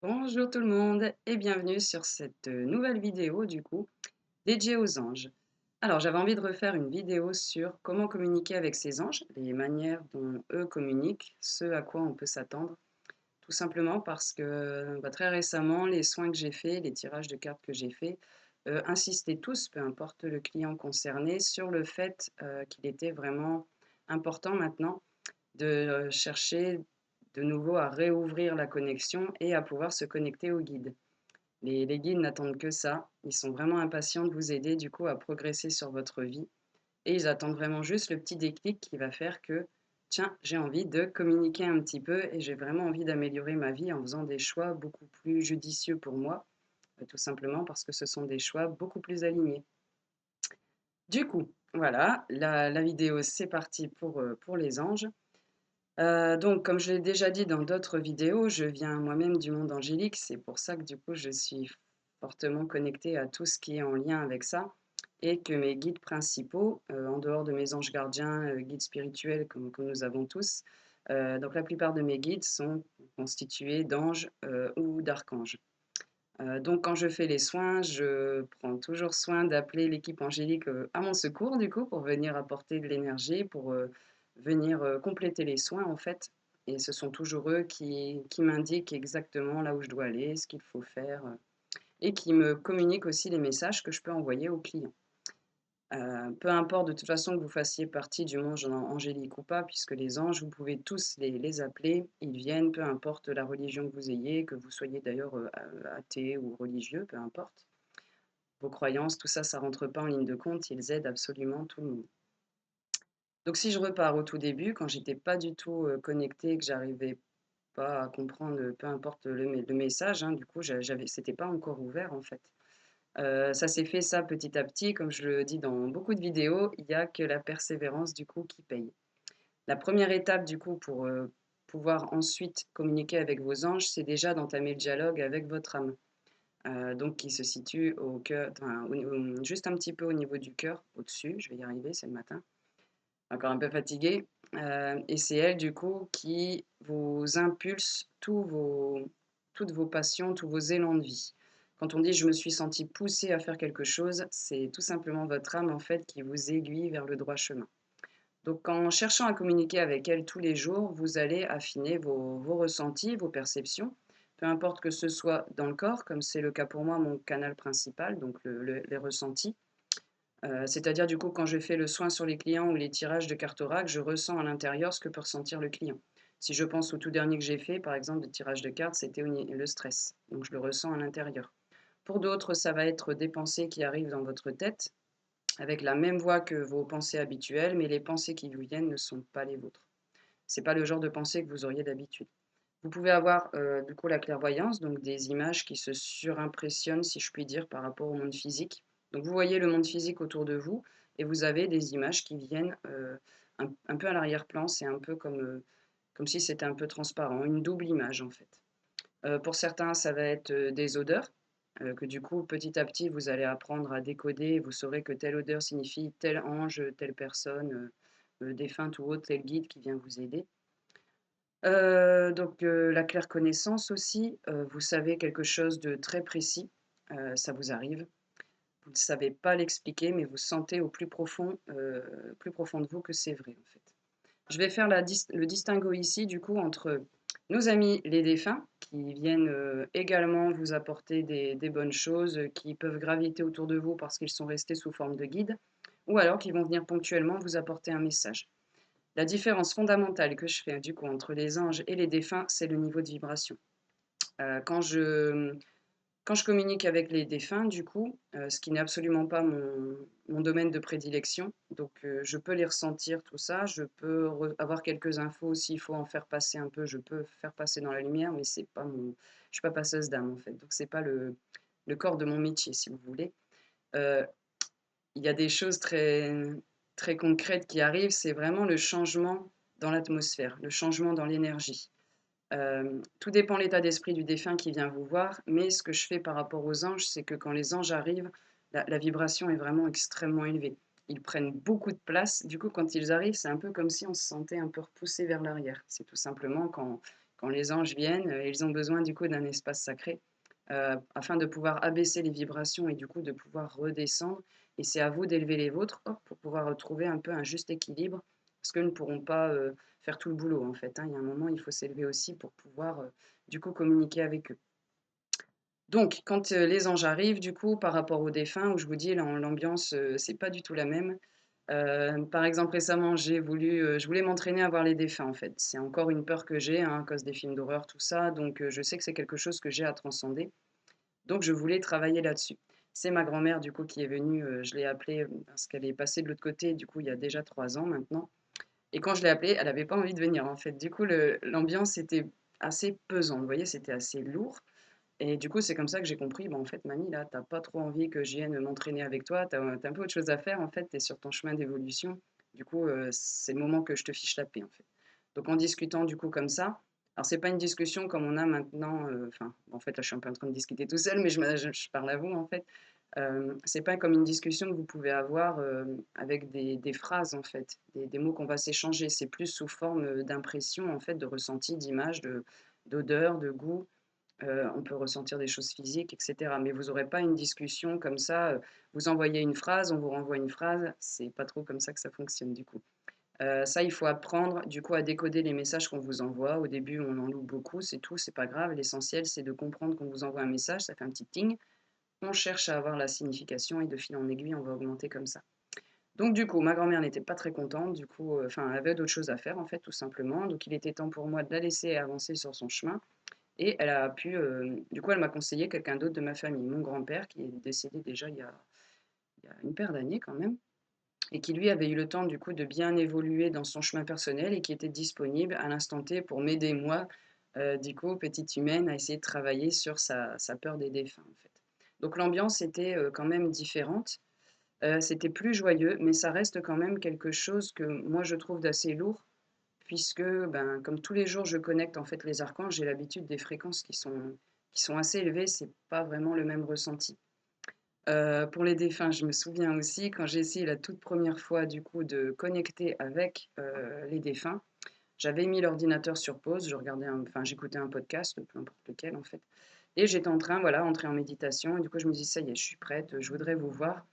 Bonjour tout le monde et bienvenue sur cette nouvelle vidéo dédiée aux anges. Alors j'avais envie de refaire une vidéo sur comment communiquer avec ces anges, les manières dont eux communiquent, ce à quoi on peut s'attendre. Tout simplement parce que très récemment, les soins que j'ai faits, les tirages de cartes que j'ai faits, insistaient tous, peu importe le client concerné, sur le fait qu'il était vraiment important maintenant de chercher de nouveau à réouvrir la connexion et à pouvoir se connecter aux guides. Les guides n'attendent que ça. Ils sont vraiment impatients de vous aider du coup à progresser sur votre vie. Et ils attendent vraiment juste le petit déclic qui va faire que, tiens, j'ai envie de communiquer un petit peu et j'ai vraiment envie d'améliorer ma vie en faisant des choix beaucoup plus judicieux pour moi, tout simplement parce que ce sont des choix beaucoup plus alignés. Du coup, voilà, la vidéo c'est parti pour les anges. Donc comme je l'ai déjà dit dans d'autres vidéos, je viens moi-même du monde angélique. C'est pour ça que du coup, je suis fortement connectée à tout ce qui est en lien avec ça et que mes guides principaux, en dehors de mes anges gardiens, guides spirituels comme nous avons tous, donc la plupart de mes guides sont constitués d'anges, ou d'archanges. Donc quand je fais les soins, je prends toujours soin d'appeler l'équipe angélique, à mon secours du coup, pour venir apporter de l'énergie, pour, venir, compléter les soins en fait et ce sont toujours eux qui m'indiquent exactement là où je dois aller, ce qu'il faut faire, et qui me communiquent aussi les messages que je peux envoyer aux clients. Peu importe de toute façon que vous fassiez partie du monde angélique ou pas, puisque les anges, vous pouvez tous les appeler, ils viennent, peu importe la religion que vous ayez, que vous soyez d'ailleurs athée ou religieux, peu importe. Vos croyances, tout ça, ça rentre pas en ligne de compte, ils aident absolument tout le monde. Donc si je repars au tout début, quand j'étais pas du tout connectée, que j'arrivais pas à comprendre, peu importe le message, hein, du coup, c'était pas encore ouvert en fait. Ça s'est fait ça petit à petit, comme je le dis dans beaucoup de vidéos, il y a que la persévérance du coup qui paye. La première étape du coup pour, pouvoir ensuite communiquer avec vos anges, c'est déjà d'entamer le dialogue avec votre âme, donc qui se situe au cœur enfin juste un petit peu au niveau du cœur, au-dessus, je vais y arriver, c'est le matin, encore un peu fatiguée, et c'est elle du coup qui vous impulse toutes vos passions, tous vos élans de vie. Quand on dit: «Je me suis senti poussée à faire quelque chose», c'est tout simplement votre âme en fait qui vous aiguille vers le droit chemin. Donc en cherchant à communiquer avec elle tous les jours, vous allez affiner vos ressentis, vos perceptions, peu importe que ce soit dans le corps, comme c'est le cas pour moi, mon canal principal, donc les ressentis, c'est-à-dire du coup quand je fais le soin sur les clients ou les tirages de cartes oracle, je ressens à l'intérieur ce que peut ressentir le client. Si je pense au tout dernier que j'ai fait, par exemple, de tirage de cartes, c'était le stress, donc je le ressens à l'intérieur. Pour d'autres, ça va être des pensées qui arrivent dans votre tête, avec la même voix que vos pensées habituelles, mais les pensées qui vous viennent ne sont pas les vôtres. C'est pas le genre de pensée que vous auriez d'habitude. Vous pouvez avoir du coup la clairvoyance, donc des images qui se surimpressionnent, si je puis dire, par rapport au monde physique. Donc vous voyez le monde physique autour de vous et vous avez des images qui viennent un peu à l'arrière-plan. C'est un peu comme si c'était un peu transparent, une double image en fait. Pour certains, ça va être des odeurs que du coup, petit à petit, vous allez apprendre à décoder. Vous saurez que telle odeur signifie tel ange, telle personne, défunte ou autre, tel guide qui vient vous aider. La claire connaissance aussi, vous savez quelque chose de très précis, ça vous arrive. Vous ne savez pas l'expliquer, mais vous sentez au plus profond de vous que c'est vrai, en fait. Je vais faire le distinguo ici, du coup, entre nos amis les défunts, qui viennent également vous apporter des bonnes choses, qui peuvent graviter autour de vous parce qu'ils sont restés sous forme de guide, ou alors qui vont venir ponctuellement vous apporter un message. La différence fondamentale que je fais du coup entre les anges et les défunts, c'est le niveau de vibration. Euh, quand, je, quand je communique avec les défunts, du coup, ce qui n'est absolument pas mon domaine de prédilection, donc je peux les ressentir, tout ça, je peux avoir quelques infos, s'il faut en faire passer un peu, je peux faire passer dans la lumière, mais c'est pas je ne suis pas passeuse d'âme en fait, donc c'est pas le corps de mon métier, si vous voulez. Euh, il y a des choses très concrètes qui arrivent, c'est vraiment le changement dans l'atmosphère, le changement dans l'énergie. Tout dépend de l'état d'esprit du défunt qui vient vous voir, mais ce que je fais par rapport aux anges, c'est que quand les anges arrivent, la vibration est vraiment extrêmement élevée. Ils prennent beaucoup de place. Du coup, quand ils arrivent, c'est un peu comme si on se sentait un peu repoussé vers l'arrière. C'est tout simplement Quand les anges viennent, ils ont besoin du coup d'un espace sacré, afin de pouvoir abaisser les vibrations et du coup de pouvoir redescendre et c'est à vous d'élever les vôtres, hop, pour pouvoir retrouver un peu un juste équilibre parce qu'eux ne pourront pas, faire tout le boulot en fait, hein. Il y a un moment, il faut s'élever aussi pour pouvoir, du coup communiquer avec eux. Donc quand, les anges arrivent du coup par rapport aux défunts où je vous dis l'ambiance, c'est pas du tout la même. Par exemple récemment je voulais m'entraîner à voir les défunts en fait. C'est encore une peur que j'ai, hein, à cause des films d'horreur tout ça, donc je sais que c'est quelque chose que j'ai à transcender. Donc je voulais travailler là-dessus. C'est ma grand-mère du coup qui est venue, je l'ai appelée, parce qu'elle est passée de l'autre côté du coup il y a déjà 3 ans maintenant et quand je l'ai appelée, elle avait pas envie de venir en fait. Du coup l'ambiance était assez pesante, vous voyez? C'était assez lourd et du coup, c'est comme ça que j'ai compris, bah, en fait, mamie, là, tu pas trop envie que je vienne m'entraîner avec toi, tu as un peu autre chose à faire, en fait, tu es sur ton chemin d'évolution. Du coup, c'est le moment que je te fiche la paix, en fait. Donc en discutant du coup comme ça, alors c'est pas une discussion comme on a maintenant, enfin, en fait, là, je suis un peu en train de discuter tout seul, mais je parle à vous, en fait. C'est pas comme une discussion que vous pouvez avoir, avec des phrases, en fait, des mots qu'on va s'échanger. C'est plus sous forme, d'impression, en fait, de ressenti, d'image, d'odeur, de goût. On peut ressentir des choses physiques et cetera. Mais vous n'aurez pas une discussion comme ça, vous envoyez une phrase, on vous renvoie une phrase, c'est pas trop comme ça que ça fonctionne du coup. Ça, il faut apprendre du coup à décoder les messages qu'on vous envoie. Au début, on en loupe beaucoup, c'est tout, c'est pas grave. L'essentiel, c'est de comprendre qu'on vous envoie un message, ça fait un petit ting. On cherche à avoir la signification et de fil en aiguille, on va augmenter comme ça. Donc du coup, ma grand-mère n'était pas très contente, du coup, enfin, elle avait d'autres choses à faire en fait, tout simplement. Donc il était temps pour moi de la laisser avancer sur son chemin. Et elle a pu, du coup, elle m'a conseillé quelqu'un d'autre de ma famille, mon grand-père qui est décédé déjà il y a une paire d'années quand même et qui lui avait eu le temps du coup de bien évoluer dans son chemin personnel et qui était disponible à l'instant T pour m'aider moi, du coup, petite humaine, à essayer de travailler sur sa peur des défunts, en fait. Donc l'ambiance était, quand même différente, c'était plus joyeux, mais ça reste quand même quelque chose que moi je trouve d'assez lourd puisque, ben, comme tous les jours je connecte en fait les archanges, j'ai l'habitude des fréquences qui sont assez élevées, c'est pas vraiment le même ressenti. Pour les défunts, je me souviens aussi quand j'ai essayé la toute première fois du coup de connecter avec, les défunts, j'avais mis l'ordinateur sur pause, j'écoutais un podcast, peu importe lequel en fait et j'étais en train, voilà, entrer en méditation et du coup je me dis: «Ça y est, je suis prête, je voudrais vous voir»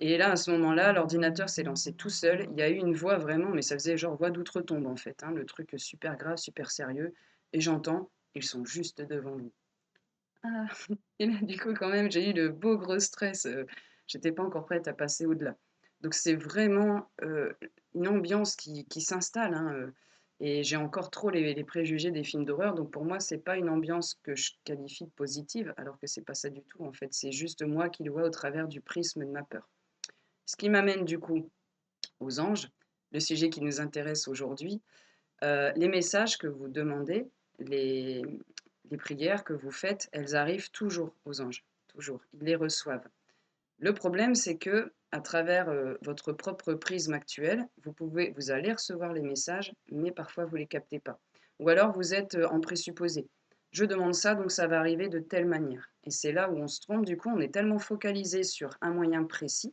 et là, à ce moment-là, l'ordinateur s'est lancé tout seul. Il y a eu une voix vraiment, mais ça faisait genre voix d'outre-tombe en fait, hein, le truc super grave, super sérieux. Et j'entends, ils sont juste devant nous. Ah. Et là, du coup, quand même, j'ai eu le beau gros stress. J'étais pas encore prête à passer au-delà. Donc c'est vraiment une ambiance qui s'installe, hein, et j'ai encore trop les préjugés des films d'horreur. Donc pour moi, c'est pas une ambiance que je qualifie de positive, alors que c'est pas ça du tout en fait. C'est juste moi qui le vois au travers du prisme de ma peur. Ce qui m'amène du coup aux anges, le sujet qui nous intéresse aujourd'hui. Les messages que vous demandez, les, les prières que vous faites, elles arrivent toujours aux anges, toujours. Ils les reçoivent. Le problème, c'est que à travers votre propre prisme actuel, vous allez recevoir les messages, mais parfois vous les captez pas. Ou alors vous êtes en présupposé. Je demande ça, donc ça va arriver de telle manière. Et c'est là où on se trompe. Du coup, on est tellement focalisé sur un moyen précis.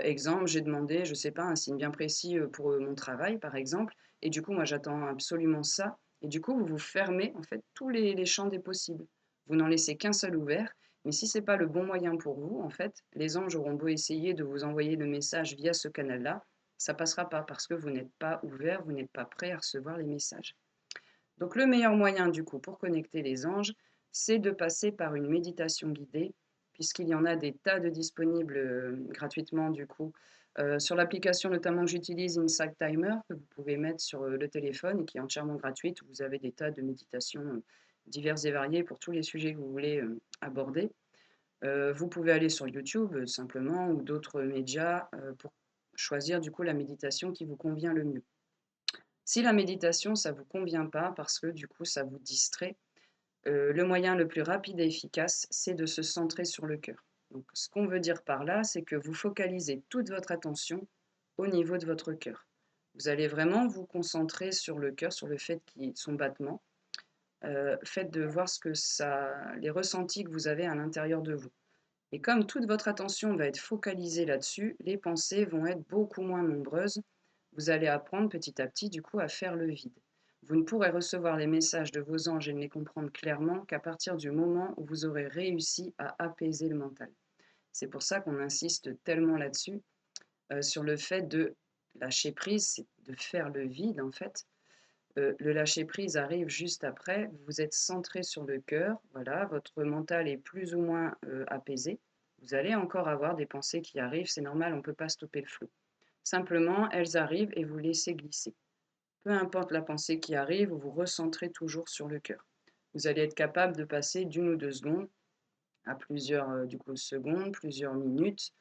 Exemple, j'ai demandé, je sais pas, un signe bien précis, pour, mon travail, par exemple et du coup, moi, j'attends absolument ça et du coup, vous vous fermez, en fait, tous les champs des possibles. Vous n'en laissez qu'un seul ouvert, mais si c'est pas le bon moyen pour vous, en fait, les anges auront beau essayer de vous envoyer le message via ce canal-là, ça passera pas parce que vous n'êtes pas ouvert, vous n'êtes pas prêt à recevoir les messages. Donc le meilleur moyen du coup pour connecter les anges, c'est de passer par une méditation guidée, puisqu'il y en a des tas de disponibles gratuitement du coup. Sur l'application notamment que j'utilise, Insight Timer, que vous pouvez mettre sur le téléphone et qui est entièrement gratuite, où vous avez des tas de méditations diverses et variées pour tous les sujets que vous voulez aborder. Vous pouvez aller sur YouTube simplement ou d'autres médias pour choisir du coup la méditation qui vous convient le mieux. Si la méditation, ça ne vous convient pas parce que du coup ça vous distrait, le moyen le plus rapide et efficace, c'est de se centrer sur le cœur. Donc ce qu'on veut dire par là, c'est que vous focalisez toute votre attention au niveau de votre cœur. Vous allez vraiment vous concentrer sur le cœur, sur le fait qu'il son battement, faites de voir ce que ça les ressentis que vous avez à l'intérieur de vous. Et comme toute votre attention va être focalisée là-dessus, les pensées vont être beaucoup moins nombreuses. Vous allez apprendre petit à petit, du coup, à faire le vide. Vous ne pourrez recevoir les messages de vos anges et ne les comprendre clairement qu'à partir du moment où vous aurez réussi à apaiser le mental. C'est pour ça qu'on insiste tellement là-dessus, sur le fait de lâcher prise, c'est de faire le vide en fait. Le lâcher prise arrive juste après, vous êtes centré sur le cœur, voilà, votre mental est plus ou moins apaisé. Vous allez encore avoir des pensées qui arrivent, c'est normal, on ne peut pas stopper le flot. Simplement, elles arrivent et vous laissez glisser. Peu importe la pensée qui arrive, vous vous recentrez toujours sur le cœur. Vous allez être capable de passer d'une ou deux secondes à plusieurs secondes, plusieurs minutes,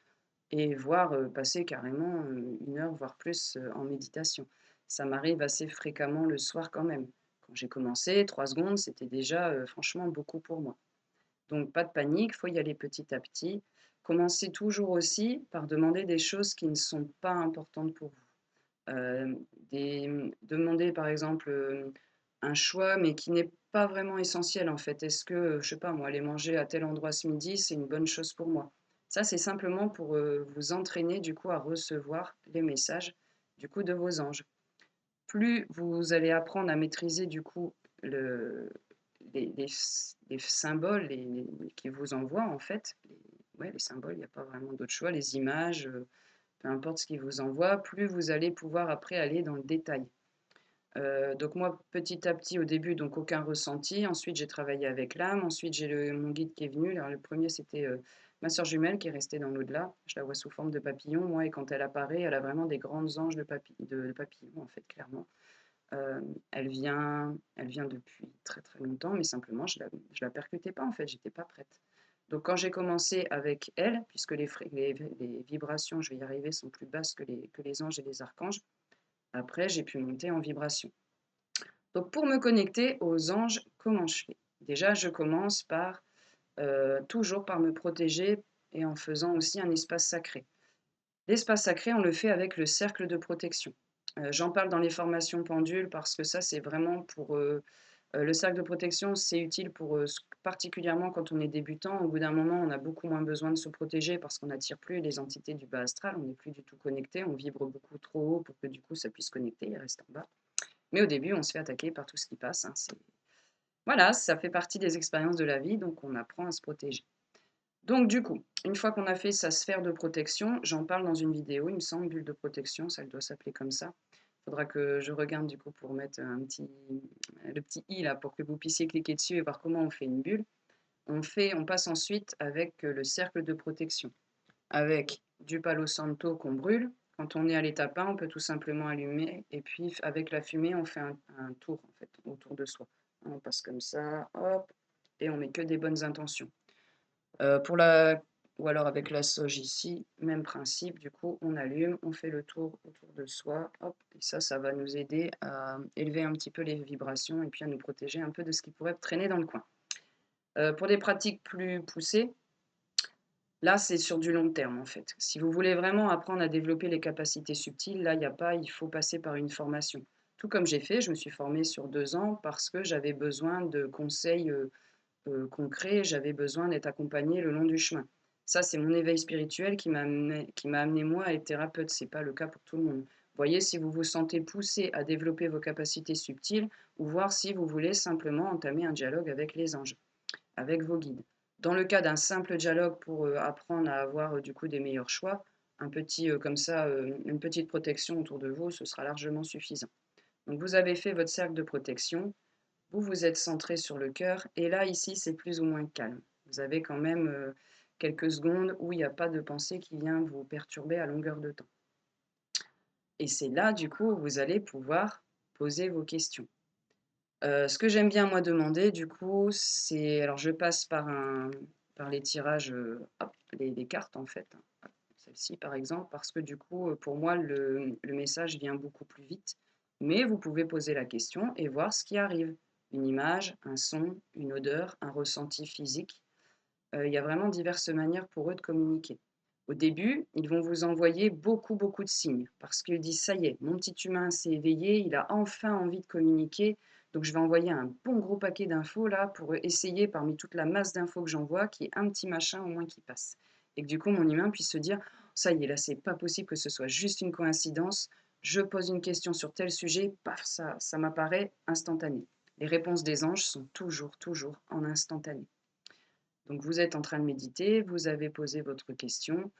et voire passer carrément 1 heure, voire plus en méditation. Ça m'arrive assez fréquemment le soir quand même. Quand j'ai commencé, 3 secondes, c'était déjà franchement beaucoup pour moi. Donc pas de panique, il faut y aller petit à petit. Commencez toujours aussi par demander des choses qui ne sont pas importantes pour vous. Demander par exemple un choix, mais qui n'est pas vraiment essentiel en fait. Est-ce que, je sais pas moi, aller manger à tel endroit ce midi, c'est une bonne chose pour moi? Ça, c'est simplement pour vous entraîner du coup à recevoir les messages du coup de vos anges. Plus vous allez apprendre à maîtriser du coup le, les symboles qui vous envoient en fait, ouais, les symboles, il n'y a pas vraiment d'autre choix, les images, peu importe ce qui vous envoie, plus vous allez pouvoir après aller dans le détail. Donc moi, petit à petit, au début, donc aucun ressenti. Ensuite, j'ai travaillé avec l'âme. Ensuite, j'ai mon guide qui est venu. Alors, le premier, c'était ma sœur jumelle qui est restée dans l'au-delà. Je la vois sous forme de papillon, moi, et quand elle apparaît, elle a vraiment des grandes anges de papillons, en fait, clairement. Elle vient depuis très très longtemps, mais simplement, je la percutais pas, en fait, j'étais pas prête. Donc quand j'ai commencé avec elle, puisque les vibrations, je vais y arriver, sont plus basses que les anges et les archanges, après, j'ai pu monter en vibration. Donc pour me connecter aux anges, comment je fais? Déjà, je commence par toujours par me protéger et en faisant aussi un espace sacré. L'espace sacré, on le fait avec le cercle de protection. J'en parle dans les formations pendules parce que ça, c'est vraiment pour le cercle de protection, c'est utile pour particulièrement quand on est débutant. Au bout d'un moment, on a beaucoup moins besoin de se protéger parce qu'on n'attire plus les entités du bas astral. On n'est plus du tout connecté. On vibre beaucoup trop haut pour que du coup ça puisse connecter. Il reste en bas. Mais au début, on se fait attaquer par tout ce qui passe, hein. Voilà, ça fait partie des expériences de la vie, donc on apprend à se protéger. Donc du coup, une fois qu'on a fait sa sphère de protection, j'en parle dans une vidéo, il me semble, bulle de protection, ça doit s'appeler comme ça. Il faudra que je regarde du coup pour mettre le petit i là pour que vous puissiez cliquer dessus et voir comment on fait une bulle. On passe ensuite avec le cercle de protection, avec du palo santo qu'on brûle. Quand on est à l'étape 1, on peut tout simplement allumer et puis avec la fumée, on fait un tour en fait autour de soi. On passe comme ça, hop, et on met que des bonnes intentions. Pour la Ou alors avec la sauge ici, même principe, du coup, on allume, on fait le tour autour de soi, hop, et ça va nous aider à élever un petit peu les vibrations et puis à nous protéger un peu de ce qui pourrait traîner dans le coin. Pour des pratiques plus poussées, là, c'est sur du long terme, en fait. Si vous voulez vraiment apprendre à développer les capacités subtiles, là, il faut passer par une formation. Tout comme j'ai fait, je me suis formée sur 2 ans parce que j'avais besoin de conseils, concret, j'avais besoin d'être accompagnée le long du chemin. Ça, c'est mon éveil spirituel qui m'a amené moi à être thérapeute. C'est pas le cas pour tout le monde. Voyez si vous vous sentez poussé à développer vos capacités subtiles ou voir si vous voulez simplement entamer un dialogue avec les anges, avec vos guides. Dans le cas d'un simple dialogue pour apprendre à avoir du coup des meilleurs choix, un petit comme ça, une petite protection autour de vous, ce sera largement suffisant. Donc vous avez fait votre cercle de protection, vous vous êtes centré sur le cœur et là, ici, c'est plus ou moins calme. Vous avez quand même quelques secondes où il n'y a pas de pensée qui vient vous perturber à longueur de temps. Et c'est là, du coup, où vous allez pouvoir poser vos questions. Ce que j'aime bien, moi, demander, du coup, c'est... Alors, je passe par les tirages, hop, les cartes, en fait. Hop, celle-ci, par exemple, parce que, du coup, pour moi, le message vient beaucoup plus vite. Mais vous pouvez poser la question et voir ce qui arrive. Une image, un son, une odeur, un ressenti physique. Il y a vraiment diverses manières pour eux de communiquer. Au début, ils vont vous envoyer beaucoup, beaucoup de signes parce qu'ils disent: ça y est, mon petit humain s'est éveillé, il a enfin envie de communiquer. Donc, je vais envoyer un bon gros paquet d'infos là pour essayer, parmi toute la masse d'infos que j'envoie, qu'il y ait un petit machin au moins qui passe. Et que du coup, mon humain puisse se dire: ça y est, là, c'est pas possible que ce soit juste une coïncidence. je pose une question sur tel sujet, paf, ça m'apparaît instantané. Les réponses des anges sont toujours, toujours en instantané. Donc vous êtes en train de méditer, vous avez posé votre question.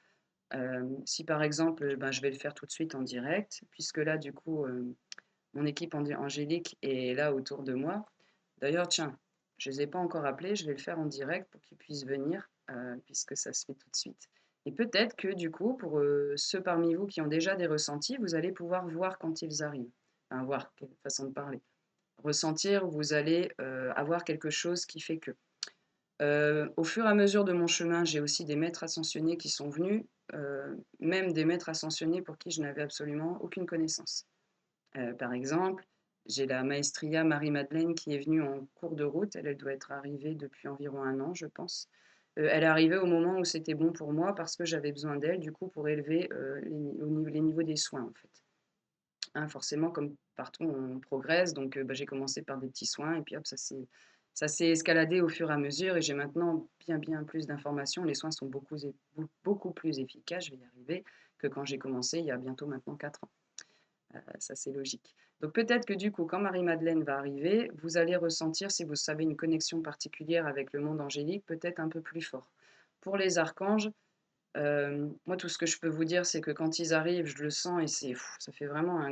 Si par exemple, ben, je vais le faire tout de suite en direct, puisque là, du coup, mon équipe angélique est là autour de moi. D'ailleurs, tiens, je ne les ai pas encore appelés, je vais le faire en direct pour qu'ils puissent venir, puisque ça se fait tout de suite. Et peut-être que du coup, pour ceux parmi vous qui ont déjà des ressentis, vous allez pouvoir voir quand ils arrivent. Enfin, voir, quelle façon de parler. Ressentir, vous allez avoir quelque chose qui fait que. Au fur et à mesure de mon chemin, j'ai aussi des maîtres ascensionnés qui sont venus, même des maîtres ascensionnés pour qui je n'avais absolument aucune connaissance. Par exemple, j'ai la maestria Marie-Madeleine qui est venue en cours de route. Elle doit être arrivée depuis environ 1 an, je pense. Elle est arrivée au moment où c'était bon pour moi parce que j'avais besoin d'elle, du coup, pour élever les niveaux des soins, en fait. Hein, forcément, comme partout, on progresse. Donc, bah, j'ai commencé par des petits soins et puis hop, ça s'est escaladé au fur et à mesure et j'ai maintenant bien, bien plus d'informations. Les soins sont beaucoup plus efficaces, je vais y arriver, que quand j'ai commencé il y a bientôt maintenant 4 ans. Ça, c'est logique. Donc peut-être que du coup, quand Marie-Madeleine va arriver, vous allez ressentir, si vous savez, une connexion particulière avec le monde angélique, peut-être un peu plus fort. Pour les archanges, moi, tout ce que je peux vous dire, c'est que quand ils arrivent, je le sens et ça fait vraiment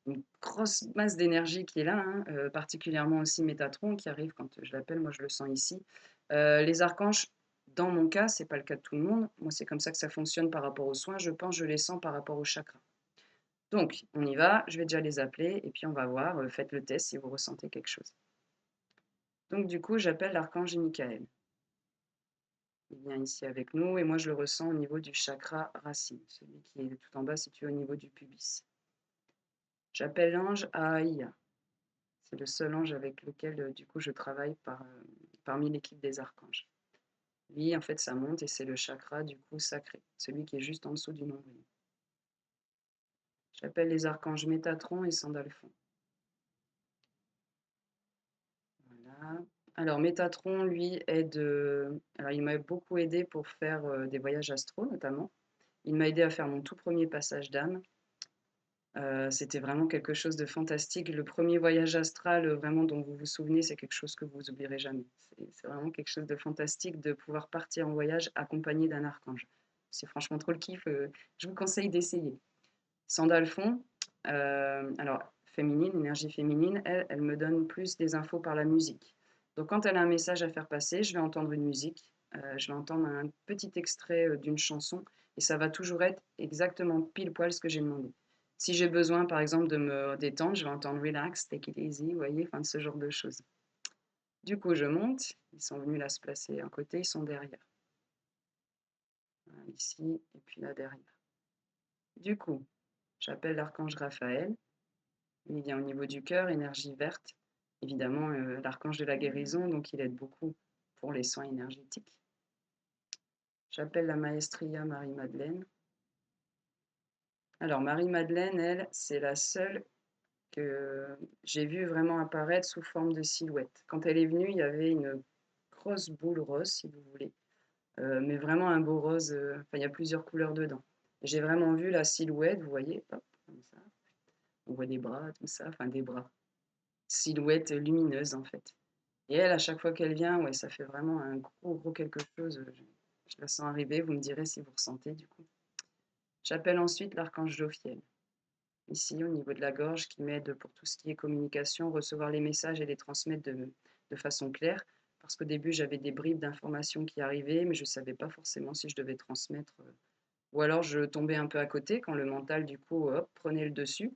une grosse masse d'énergie qui est là, hein, particulièrement aussi Métatron qui arrive quand je l'appelle, moi je le sens ici. Les archanges, dans mon cas, c'est pas le cas de tout le monde. Moi, c'est comme ça que ça fonctionne par rapport aux soins. Je pense, je les sens par rapport au chakra. Donc, on y va, je vais déjà les appeler et puis on va voir, faites le test si vous ressentez quelque chose. Donc, du coup, j'appelle l'archange Michael. Il vient ici avec nous et moi je le ressens au niveau du chakra racine, celui qui est tout en bas situé au niveau du pubis. J'appelle l'ange Ahaïa. C'est le seul ange avec lequel du coup je travaille parmi l'équipe des archanges. Lui, en fait, ça monte et c'est le chakra du coup sacré, celui qui est juste en dessous du nombril. J'appelle les archanges Métatron et Sandalphon. Voilà. Alors Métatron, lui, alors il m'a beaucoup aidé pour faire des voyages astro notamment. Il m'a aidé à faire mon tout premier passage d'âme. C'était vraiment quelque chose de fantastique. Le premier voyage astral, vraiment dont vous vous souvenez, c'est quelque chose que vous oublierez jamais. C'est vraiment quelque chose de fantastique de pouvoir partir en voyage accompagné d'un archange. C'est franchement trop le kiff, je vous conseille d'essayer. Sandalphon, alors féminine, énergie féminine, elle me donne plus des infos par la musique. Donc quand elle a un message à faire passer, je vais entendre une musique, je vais entendre un petit extrait, d'une chanson et ça va toujours être exactement pile poil ce que j'ai demandé. Si j'ai besoin, par exemple, de me détendre, je vais entendre relax, take it easy, vous voyez, enfin, ce genre de choses. Du coup, je monte, ils sont venus là se placer à côté, ils sont derrière. Voilà, ici et puis là derrière. Du coup, j'appelle l'archange Raphaël. Il vient au niveau du cœur, énergie verte. Évidemment, l'archange de la guérison, donc il aide beaucoup pour les soins énergétiques. J'appelle la maestria Marie-Madeleine. Alors, Marie-Madeleine, elle, c'est la seule que j'ai vue vraiment apparaître sous forme de silhouette. Quand elle est venue, il y avait une grosse boule rose, si vous voulez, mais vraiment un beau rose, enfin, il y a plusieurs couleurs dedans. J'ai vraiment vu la silhouette, vous voyez, hop, comme ça. On voit des bras, tout ça, enfin des bras. Silhouette lumineuse, en fait. Et elle, à chaque fois qu'elle vient, ouais, ça fait vraiment un gros quelque chose. Je la sens arriver, vous me direz si vous ressentez du coup. J'appelle ensuite l'archange Jophiel, ici au niveau de la gorge, qui m'aide pour tout ce qui est communication, recevoir les messages et les transmettre de façon claire. Parce qu'au début, j'avais des bribes d'informations qui arrivaient, mais je ne savais pas forcément si je devais transmettre. Ou alors je tombais un peu à côté quand le mental, du coup, hop, prenait le dessus.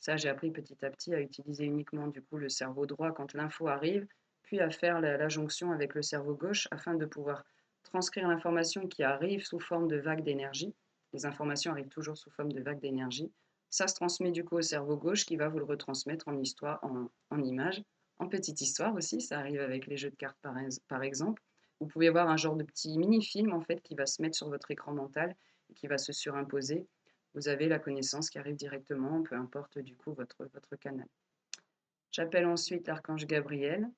Ça, j'ai appris petit à petit à utiliser uniquement du coup le cerveau droit quand l'info arrive, puis à faire la jonction avec le cerveau gauche afin de pouvoir transcrire l'information qui arrive sous forme de vagues d'énergie. Les informations arrivent toujours sous forme de vagues d'énergie. Ça se transmet du coup au cerveau gauche qui va vous le retransmettre en histoire, en images, en petite histoire aussi. Ça arrive avec les jeux de cartes par exemple. Vous pouvez voir un genre de petit mini-film en fait qui va se mettre sur votre écran mental et qui va se surimposer. Vous avez la connaissance qui arrive directement, peu importe du coup votre canal. J'appelle ensuite l'archange Gabriel,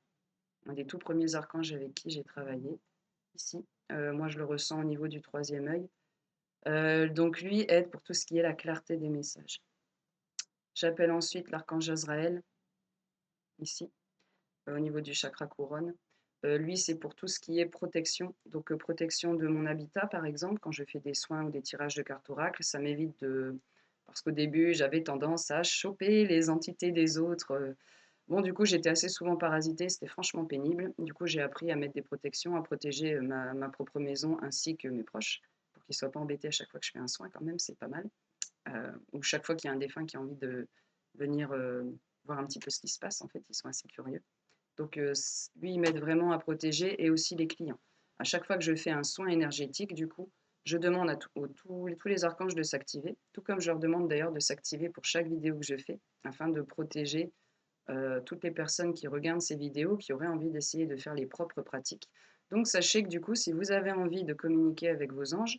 un des tout premiers archanges avec qui j'ai travaillé ici. Moi, je le ressens au niveau du troisième œil. Donc lui aide pour tout ce qui est la clarté des messages. J'appelle ensuite l'archange Azraël, ici, au niveau du chakra couronne. Lui, c'est pour tout ce qui est protection. Donc, protection de mon habitat, par exemple, quand je fais des soins ou des tirages de cartes oracle, ça m'évite de... Parce qu'au début, j'avais tendance à choper les entités des autres. Bon, du coup, j'étais assez souvent parasitée, c'était franchement pénible. Du coup, j'ai appris à mettre des protections, à protéger ma propre maison ainsi que mes proches, pour qu'ils ne soient pas embêtés à chaque fois que je fais un soin, quand même, c'est pas mal. Ou chaque fois qu'il y a un défunt qui a envie de venir voir un petit peu ce qui se passe, en fait, ils sont assez curieux. Donc, lui, il m'aide vraiment à protéger et aussi les clients. À chaque fois que je fais un soin énergétique, du coup, je demande à tous les archanges de s'activer, tout comme je leur demande d'ailleurs de s'activer pour chaque vidéo que je fais, afin de protéger toutes les personnes qui regardent ces vidéos, qui auraient envie d'essayer de faire les propres pratiques. Donc, sachez que du coup, si vous avez envie de communiquer avec vos anges,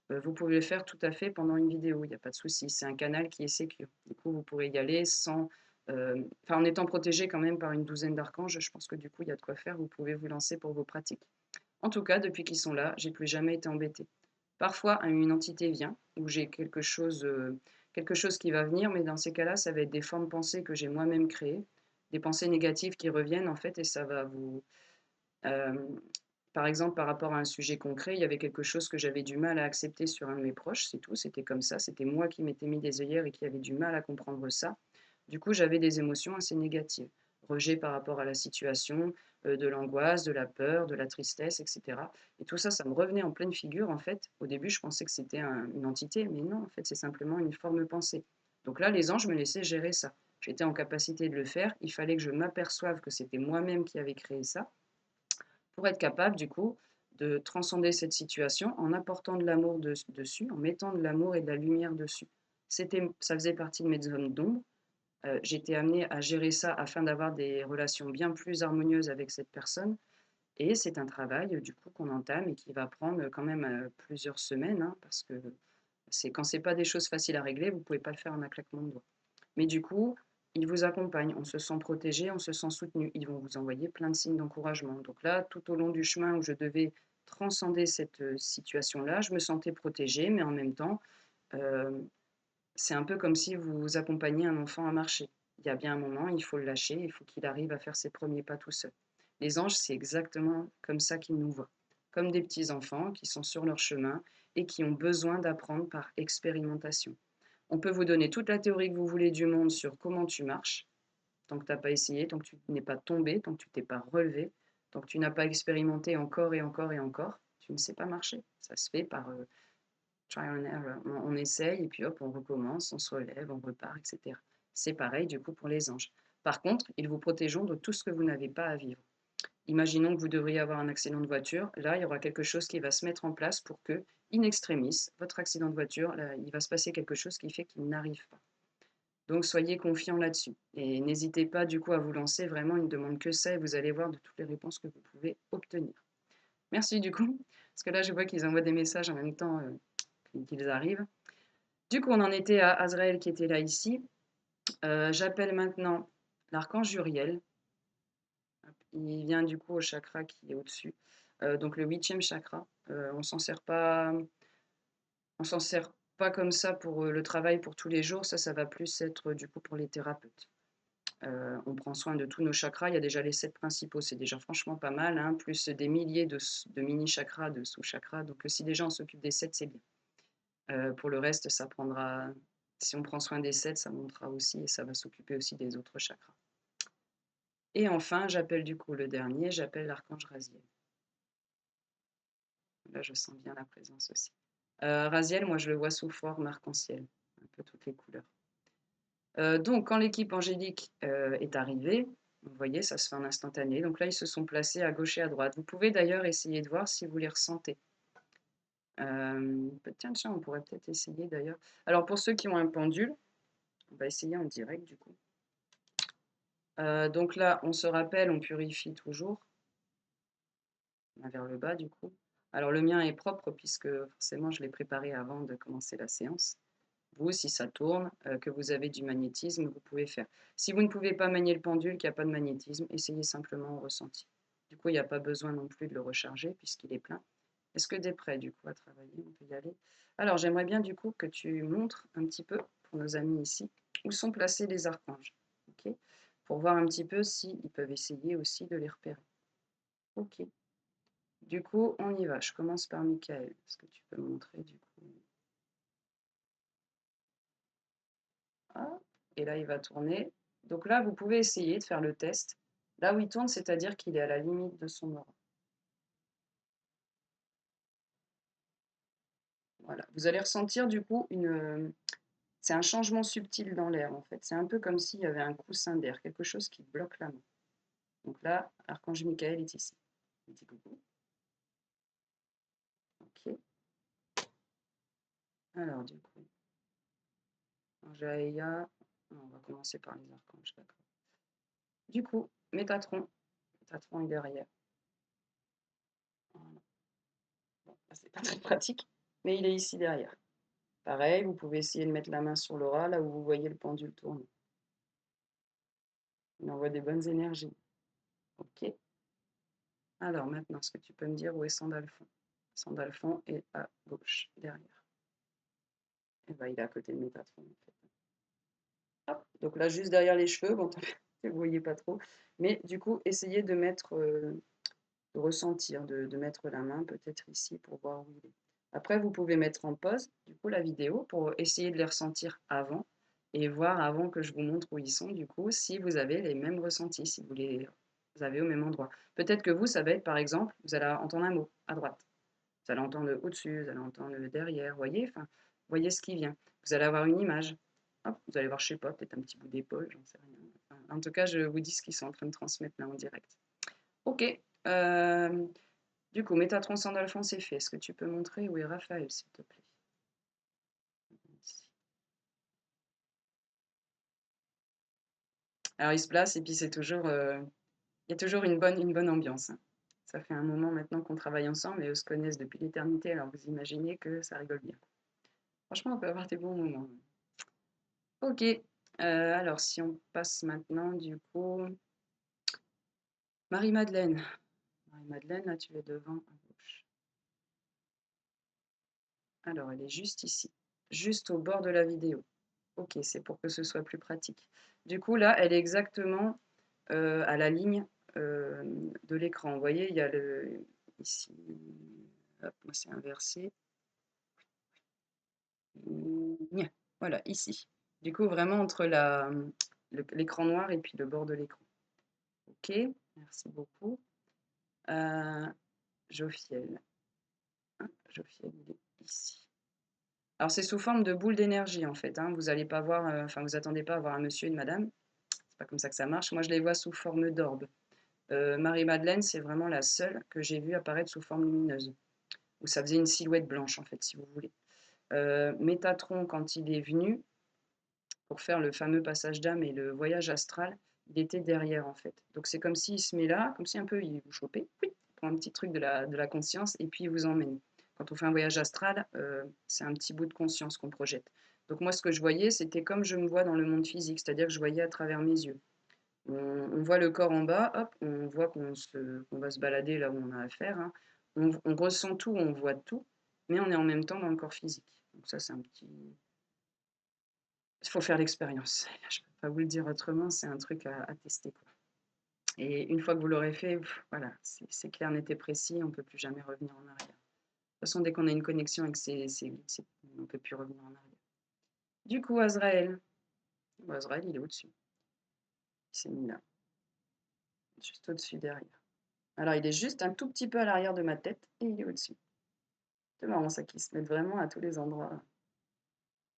vous pouvez le faire tout à fait pendant une vidéo, il n'y a pas de souci. C'est un canal qui est sécure. Du coup, vous pourrez y aller sans, enfin, en étant protégé quand même par une douzaine d'archanges. Je pense que du coup, il y a de quoi faire. Vous pouvez vous lancer pour vos pratiques. En tout cas, depuis qu'ils sont là, j'ai plus jamais été embêtée. Parfois, une entité vient ou j'ai quelque chose qui va venir, mais dans ces cas-là, ça va être des formes pensées que j'ai moi-même créées, des pensées négatives qui reviennent en fait, et ça va vous, par exemple, par rapport à un sujet concret, il y avait quelque chose que j'avais du mal à accepter sur un de mes proches, c'est tout, c'était comme ça, c'était moi qui m'étais mis des œillères et qui avait du mal à comprendre ça. Du coup, j'avais des émotions assez négatives. Rejet par rapport à la situation, de l'angoisse, de la peur, de la tristesse, etc. Et tout ça, ça me revenait en pleine figure, en fait. Au début, je pensais que c'était une entité, mais non, en fait, c'est simplement une forme pensée. Donc là, les anges me laissaient gérer ça. J'étais en capacité de le faire, il fallait que je m'aperçoive que c'était moi-même qui avais créé ça pour être capable, du coup, de transcender cette situation en apportant de l'amour dessus, en mettant de l'amour et de la lumière dessus. Ça faisait partie de mes zones d'ombre. J'étais amenée à gérer ça afin d'avoir des relations bien plus harmonieuses avec cette personne. Et c'est un travail, du coup, qu'on entame et qui va prendre quand même plusieurs semaines, hein, parce que quand c'est pas des choses faciles à régler, vous pouvez pas le faire en un claquement de doigts. Mais du coup, ils vous accompagnent, on se sent protégé, on se sent soutenu. Ils vont vous envoyer plein de signes d'encouragement. Donc là, tout au long du chemin où je devais transcender cette situation-là, je me sentais protégée, mais en même temps, euh, c'est un peu comme si vous accompagniez un enfant à marcher. Il y a bien un moment, il faut le lâcher, il faut qu'il arrive à faire ses premiers pas tout seul. Les anges, c'est exactement comme ça qu'ils nous voient, comme des petits enfants qui sont sur leur chemin et qui ont besoin d'apprendre par expérimentation. On peut vous donner toute la théorie que vous voulez du monde sur comment tu marches, tant que tu n'as pas essayé, tant que tu n'es pas tombé, tant que tu t'es pas relevé, tant que tu n'as pas expérimenté encore et encore et encore, tu ne sais pas marcher. Ça se fait par try and error. On essaye et puis hop, on recommence, on se relève, on repart, etc. C'est pareil du coup pour les anges. Par contre, ils vous protégeront de tout ce que vous n'avez pas à vivre. Imaginons que vous devriez avoir un accident de voiture. Là, il y aura quelque chose qui va se mettre en place pour que, in extremis, votre accident de voiture, là, il va se passer quelque chose qui fait qu'il n'arrive pas. Donc, soyez confiants là-dessus. Et n'hésitez pas, du coup, à vous lancer. Vraiment, il ne demande que ça et vous allez voir de toutes les réponses que vous pouvez obtenir. Merci, du coup. Parce que là, je vois qu'ils envoient des messages en même temps qu'ils arrivent. Du coup, on en était à Azraël qui était là ici. J'appelle maintenant l'archange Uriel. Il vient du coup au chakra qui est au-dessus. Donc le huitième chakra. On s'en sert pas comme ça pour le travail pour tous les jours. Ça va plus être du coup pour les thérapeutes. On prend soin de tous nos chakras. Il y a déjà les 7 principaux, c'est déjà franchement pas mal, hein, plus des milliers de mini-chakras, de sous-chakras. Donc si déjà on s'occupe des 7, c'est bien. Pour le reste, ça prendra. Si on prend soin des 7, ça montera aussi et ça va s'occuper aussi des autres chakras. Et enfin, j'appelle du coup le dernier, j'appelle l'archange Raziel. Là, je sens bien la présence aussi. Raziel, moi, je le vois sous forme arc-en-ciel, un peu toutes les couleurs. Donc, quand l'équipe angélique est arrivée, vous voyez, ça se fait en instantané. Donc là, ils se sont placés à gauche et à droite. Vous pouvez d'ailleurs essayer de voir si vous les ressentez. Tiens, on pourrait peut-être essayer d'ailleurs. Alors, pour ceux qui ont un pendule, on va essayer en direct du coup. Donc là, on se rappelle, on purifie toujours. Vers le bas du coup. Alors le mien est propre puisque forcément je l'ai préparé avant de commencer la séance. Vous, si ça tourne, que vous avez du magnétisme, vous pouvez faire. Si vous ne pouvez pas manier le pendule, qu'il n'y a pas de magnétisme, essayez simplement au ressenti. Du coup, il n'y a pas besoin non plus de le recharger puisqu'il est plein. Est-ce que tu es prêt du coup à travailler? On peut y aller. Alors j'aimerais bien du coup que tu montres un petit peu pour nos amis ici où sont placés les archanges. Ok, pour voir un petit peu s'ils peuvent essayer aussi de les repérer. Ok, du coup, on y va. Je commence par Michael. Est-ce que tu peux me montrer du coup? Hop, et là, il va tourner. Donc là, vous pouvez essayer de faire le test. Là où il tourne, c'est-à-dire qu'il est à la limite de son aura. Voilà. Vous allez ressentir du coup c'est un changement subtil dans l'air en fait. C'est un peu comme s'il y avait un coussin d'air, quelque chose qui bloque la main. Donc là, Archange Michael est ici. Il dit coucou. Ok. Alors du coup, Ange Aïa. On va commencer par les archanges, d'accord. Du coup, Métatron. Métatron est derrière. Voilà. Bon, c'est pas très pratique, mais il est ici derrière. Pareil, vous pouvez essayer de mettre la main sur l'aura, là où vous voyez le pendule tourner. Il envoie des bonnes énergies. Ok. Alors maintenant, est-ce que tu peux me dire où est Sandalphon? Sandalphon est à gauche, derrière. Et ben, il est à côté de Métatron. En fait. Hop. Donc là, juste derrière les cheveux, bon, vous ne voyez pas trop. Mais du coup, essayez de mettre, de ressentir, de mettre la main peut-être ici pour voir où il est. Après, vous pouvez mettre en pause, du coup, la vidéo pour essayer de les ressentir avant et voir avant que je vous montre où ils sont, du coup, si vous avez les mêmes ressentis, si vous les avez au même endroit. Peut-être que vous, ça va être, par exemple, vous allez entendre un mot à droite. Vous allez entendre au-dessus, vous allez entendre derrière, voyez, enfin, voyez ce qui vient. Vous allez avoir une image. Hop, vous allez voir, je sais pas, peut-être un petit bout d'épaule, j'en sais rien. Enfin, en tout cas, je vous dis ce qu'ils sont en train de transmettre là en direct. Ok. Du coup, Métatron Sandalphon, c'est fait. Est-ce que tu peux montrer où est Raphaël, s'il te plaît? Alors, il se place et puis c'est toujours, il y a toujours une bonne ambiance. Hein. Ça fait un moment maintenant qu'on travaille ensemble et eux se connaissent depuis l'éternité, alors vous imaginez que ça rigole bien. Franchement, on peut avoir des bons moments. Ok, alors si on passe maintenant, du coup, Marie-Madeleine. Marie-Madeleine, là, tu es devant à gauche. Alors, elle est juste ici, juste au bord de la vidéo. Ok, c'est pour que ce soit plus pratique. Du coup, là, elle est exactement à la ligne de l'écran. Vous voyez, il y a le ici. Hop, moi, c'est inversé. Voilà, ici. Du coup, vraiment entre l'écran noir et puis le bord de l'écran. Ok, merci beaucoup. Jophiel. Hein, Jophiel, il est ici. Alors, c'est sous forme de boule d'énergie, en fait. Hein. Vous allez pas voir, enfin, vous attendez pas à voir un monsieur et une madame. C'est pas comme ça que ça marche. Moi, je les vois sous forme d'orbe. Marie-Madeleine, c'est vraiment la seule que j'ai vue apparaître sous forme lumineuse. Où ça faisait une silhouette blanche, en fait, si vous voulez. Métatron, quand il est venu, pour faire le fameux passage d'âme et le voyage astral, il était derrière, en fait. Donc, c'est comme s'il se met là, comme si un peu il vous chopait, il prend un petit truc de la conscience et puis il vous emmène. Quand on fait un voyage astral, c'est un petit bout de conscience qu'on projette. Donc moi, ce que je voyais, c'était comme je me vois dans le monde physique, c'est-à-dire que je voyais à travers mes yeux. On voit le corps en bas, hop, on voit qu'on va se balader là où on a affaire. Hein. On ressent tout, on voit tout, mais on est en même temps dans le corps physique. Donc ça, c'est un petit... Il faut faire l'expérience. Je ne peux pas vous le dire autrement, c'est un truc à tester. Quoi. Et une fois que vous l'aurez fait, voilà, c'est clair, net et précis, on ne peut plus jamais revenir en arrière. De toute façon, dès qu'on a une connexion avec ces guides, on ne peut plus revenir en arrière. Du coup, Azraël, Azraël, il est au-dessus. Il s'est mis là, juste au-dessus derrière. Alors, il est juste un tout petit peu à l'arrière de ma tête et il est au-dessus. C'est marrant ça qu'il se mette vraiment à tous les endroits.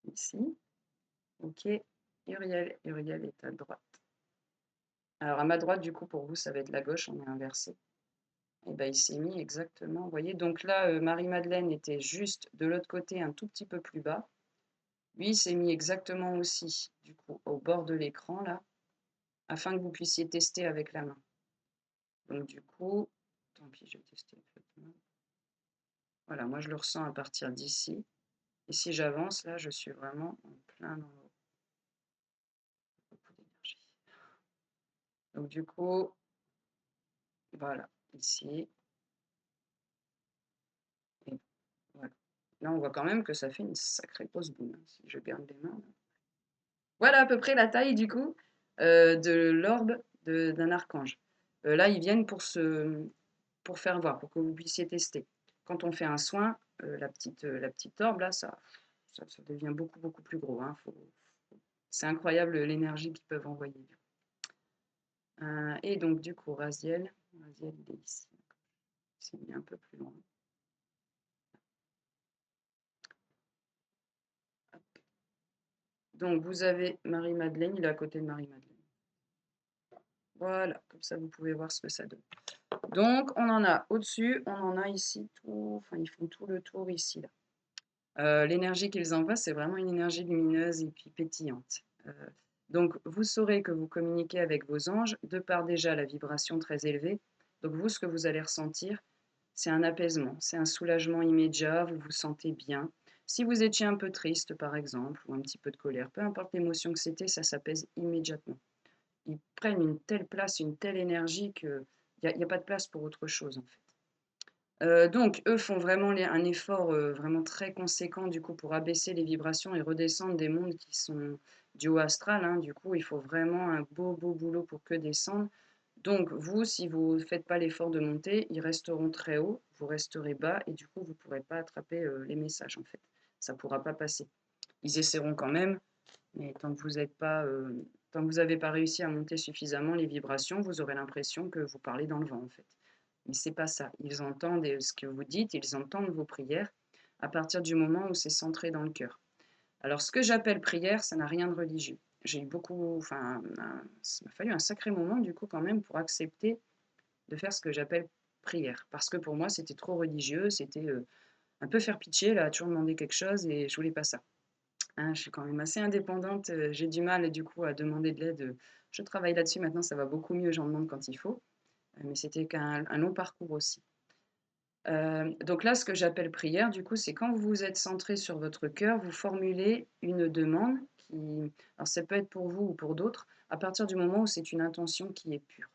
Ici. Ok. Uriel. Uriel est à droite. Alors, à ma droite, du coup, pour vous, ça va être la gauche, on est inversé. Et bien, il s'est mis exactement. Vous voyez, donc là, Marie-Madeleine était juste de l'autre côté, un tout petit peu plus bas. Lui, il s'est mis exactement aussi, du coup, au bord de l'écran, là, afin que vous puissiez tester avec la main. Donc, du coup, tant pis, je vais tester avec la main. Voilà, moi, je le ressens à partir d'ici. Et si j'avance, là, je suis vraiment en plein dans beaucoup d'énergie. Donc, du coup, voilà, ici. Et voilà. Là, on voit quand même que ça fait une sacrée grosse boule. Hein, si je garde les mains. Là. Voilà à peu près la taille du coup de l'orbe d'un archange. Là, ils viennent pour faire voir, pour que vous puissiez tester. Quand on fait un soin, la petite orbe là, ça devient beaucoup beaucoup plus gros, hein. C'est incroyable l'énergie qu'ils peuvent envoyer. Et donc du coup, Raziel il est ici. C'est mis un peu plus loin. Donc vous avez Marie-Madeleine, il est à côté de Marie-Madeleine. Voilà, comme ça vous pouvez voir ce que ça donne. Donc on en a au-dessus, on en a ici, enfin ils font tout le tour ici là. L'énergie qu'ils envoient, c'est vraiment une énergie lumineuse et puis pétillante. Donc vous saurez que vous communiquez avec vos anges de par déjà la vibration très élevée. Donc vous, ce que vous allez ressentir, c'est un apaisement, c'est un soulagement immédiat, vous vous sentez bien. Si vous étiez un peu triste par exemple, ou un petit peu de colère, peu importe l'émotion que c'était, ça s'apaise immédiatement. Ils prennent une telle place, une telle énergie qu'il n'y a pas de place pour autre chose en fait. Donc eux font vraiment un effort vraiment très conséquent du coup pour abaisser les vibrations et redescendre des mondes qui sont du haut astral, hein. Du coup, il faut vraiment un beau beau boulot pour que descendre. Donc vous, si vous ne faites pas l'effort de monter, ils resteront très hauts, vous resterez bas et du coup, vous ne pourrez pas attraper les messages en fait. Ça ne pourra pas passer. Ils essaieront quand même, mais tant que vous n'avez pas réussi à monter suffisamment les vibrations, vous aurez l'impression que vous parlez dans le vent en fait. Mais c'est pas ça. Ils entendent ce que vous dites, ils entendent vos prières à partir du moment où c'est centré dans le cœur. Alors, ce que j'appelle prière, ça n'a rien de religieux. J'ai eu beaucoup, enfin, ça m'a fallu un sacré moment du coup quand même pour accepter de faire ce que j'appelle prière. Parce que pour moi, c'était trop religieux, c'était un peu faire pitié, là, à toujours demander quelque chose et je voulais pas ça. Hein, je suis quand même assez indépendante, j'ai du mal du coup à demander de l'aide. Je travaille là-dessus maintenant, ça va beaucoup mieux, j'en demande quand il faut. Mais c'était qu'un long parcours aussi. Donc là, ce que j'appelle prière, du coup, c'est quand vous êtes centré sur votre cœur, vous formulez une demande qui, alors ça peut être pour vous ou pour d'autres, à partir du moment où c'est une intention qui est pure,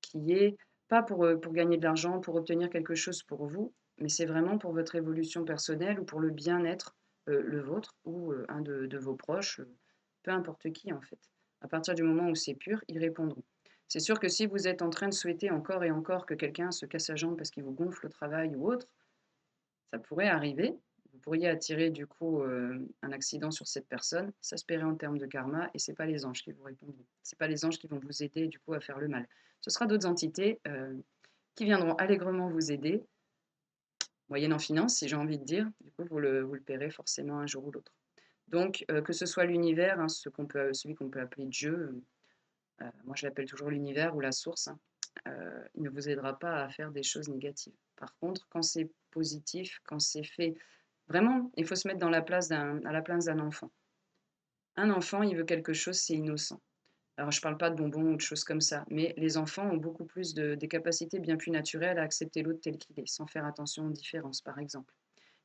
qui est pas pour gagner de l'argent, pour obtenir quelque chose pour vous, mais c'est vraiment pour votre évolution personnelle ou pour le bien-être, le vôtre ou un de vos proches, peu importe qui en fait. À partir du moment où c'est pur, ils répondront. C'est sûr que si vous êtes en train de souhaiter encore et encore que quelqu'un se casse la jambe parce qu'il vous gonfle au travail ou autre, ça pourrait arriver. Vous pourriez attirer du coup un accident sur cette personne. Ça se paierait en termes de karma et c'est pas les anges qui vous répondront. C'est pas les anges qui vont vous aider du coup à faire le mal. Ce sera d'autres entités qui viendront allègrement vous aider, moyennant finance si j'ai envie de dire. Du coup vous le paierez forcément un jour ou l'autre. Donc que ce soit l'univers, hein, celui qu'on peut appeler Dieu, moi je l'appelle toujours l'univers ou la source, hein, il ne vous aidera pas à faire des choses négatives. Par contre, quand c'est positif, quand c'est fait, vraiment, il faut se mettre à la place d'un enfant. Un enfant, il veut quelque chose, c'est innocent. Alors, je ne parle pas de bonbons ou de choses comme ça, mais les enfants ont beaucoup plus des capacités bien plus naturelles à accepter l'autre tel qu'il est, sans faire attention aux différences, par exemple.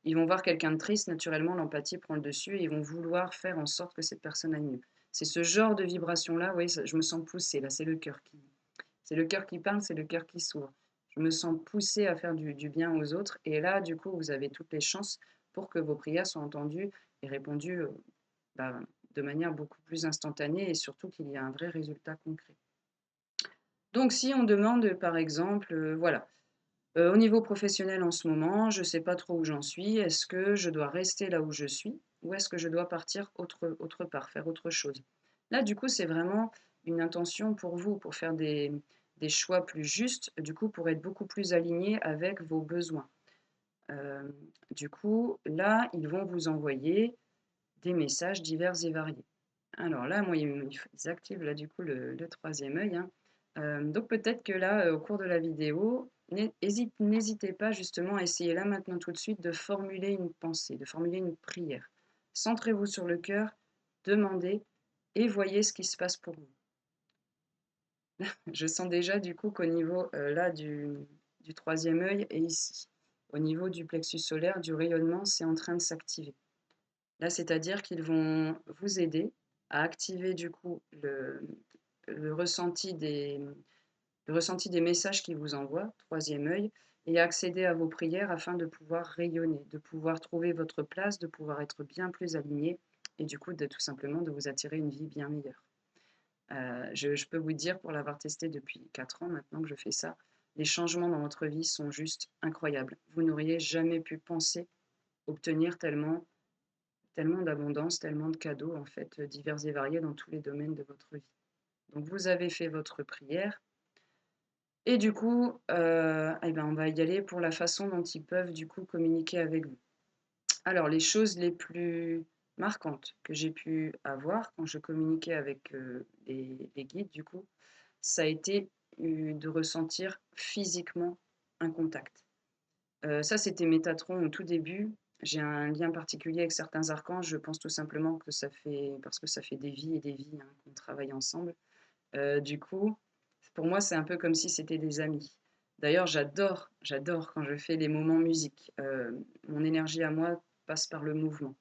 Ils vont voir quelqu'un de triste, naturellement, l'empathie prend le dessus et ils vont vouloir faire en sorte que cette personne aille mieux. C'est ce genre de vibration-là, oui, je me sens poussée, là, c'est le cœur qui parle, c'est le cœur qui s'ouvre. Je me sens poussée à faire du bien aux autres et là, du coup, vous avez toutes les chances pour que vos prières soient entendues et répondues bah, de manière beaucoup plus instantanée et surtout qu'il y a un vrai résultat concret. Donc si on demande par exemple, voilà, au niveau professionnel en ce moment, je ne sais pas trop où j'en suis, est-ce que je dois rester là où je suis ou est-ce que je dois partir autre part, faire autre chose? Là, du coup, c'est vraiment une intention pour vous, pour faire des choix plus justes, du coup, pour être beaucoup plus aligné avec vos besoins. Euh, du coup, là, ils vont vous envoyer des messages divers et variés. Alors là, moi, ils activent là du coup le troisième œil, hein. Donc peut-être que là, au cours de la vidéo, n'hésitez pas justement à essayer là maintenant tout de suite de formuler une pensée, de formuler une prière. Centrez-vous sur le cœur, demandez et voyez ce qui se passe pour vous. Je sens déjà du coup qu'au niveau là du troisième œil et ici, au niveau du plexus solaire, du rayonnement, c'est en train de s'activer. Là, c'est-à-dire qu'ils vont vous aider à activer du coup le ressenti des, le ressenti des messages qu'ils vous envoient, troisième œil, et accéder à vos prières afin de pouvoir rayonner, de pouvoir trouver votre place, de pouvoir être bien plus aligné et du coup, tout simplement, de vous attirer une vie bien meilleure. Je peux vous dire, pour l'avoir testé depuis 4 ans maintenant que je fais ça, les changements dans votre vie sont juste incroyables. Vous n'auriez jamais pu penser obtenir tellement d'abondance, tellement de cadeaux, en fait, divers et variés dans tous les domaines de votre vie. Donc vous avez fait votre prière et du coup, et ben, on va y aller pour la façon dont ils peuvent, du coup, communiquer avec vous. Alors les choses les plus marquantes que j'ai pu avoir quand je communiquais avec, les guides, du coup, ça a été, de ressentir physiquement un contact. Ça, c'était Métatron au tout début. J'ai un lien particulier avec certains archanges. Je pense tout simplement que ça fait parce que ça fait des vies et des vies, hein, qu'on travaille ensemble. Du coup, pour moi, c'est un peu comme si c'était des amis. D'ailleurs, j'adore quand je fais les moments musique. Mon énergie à moi passe par le mouvement.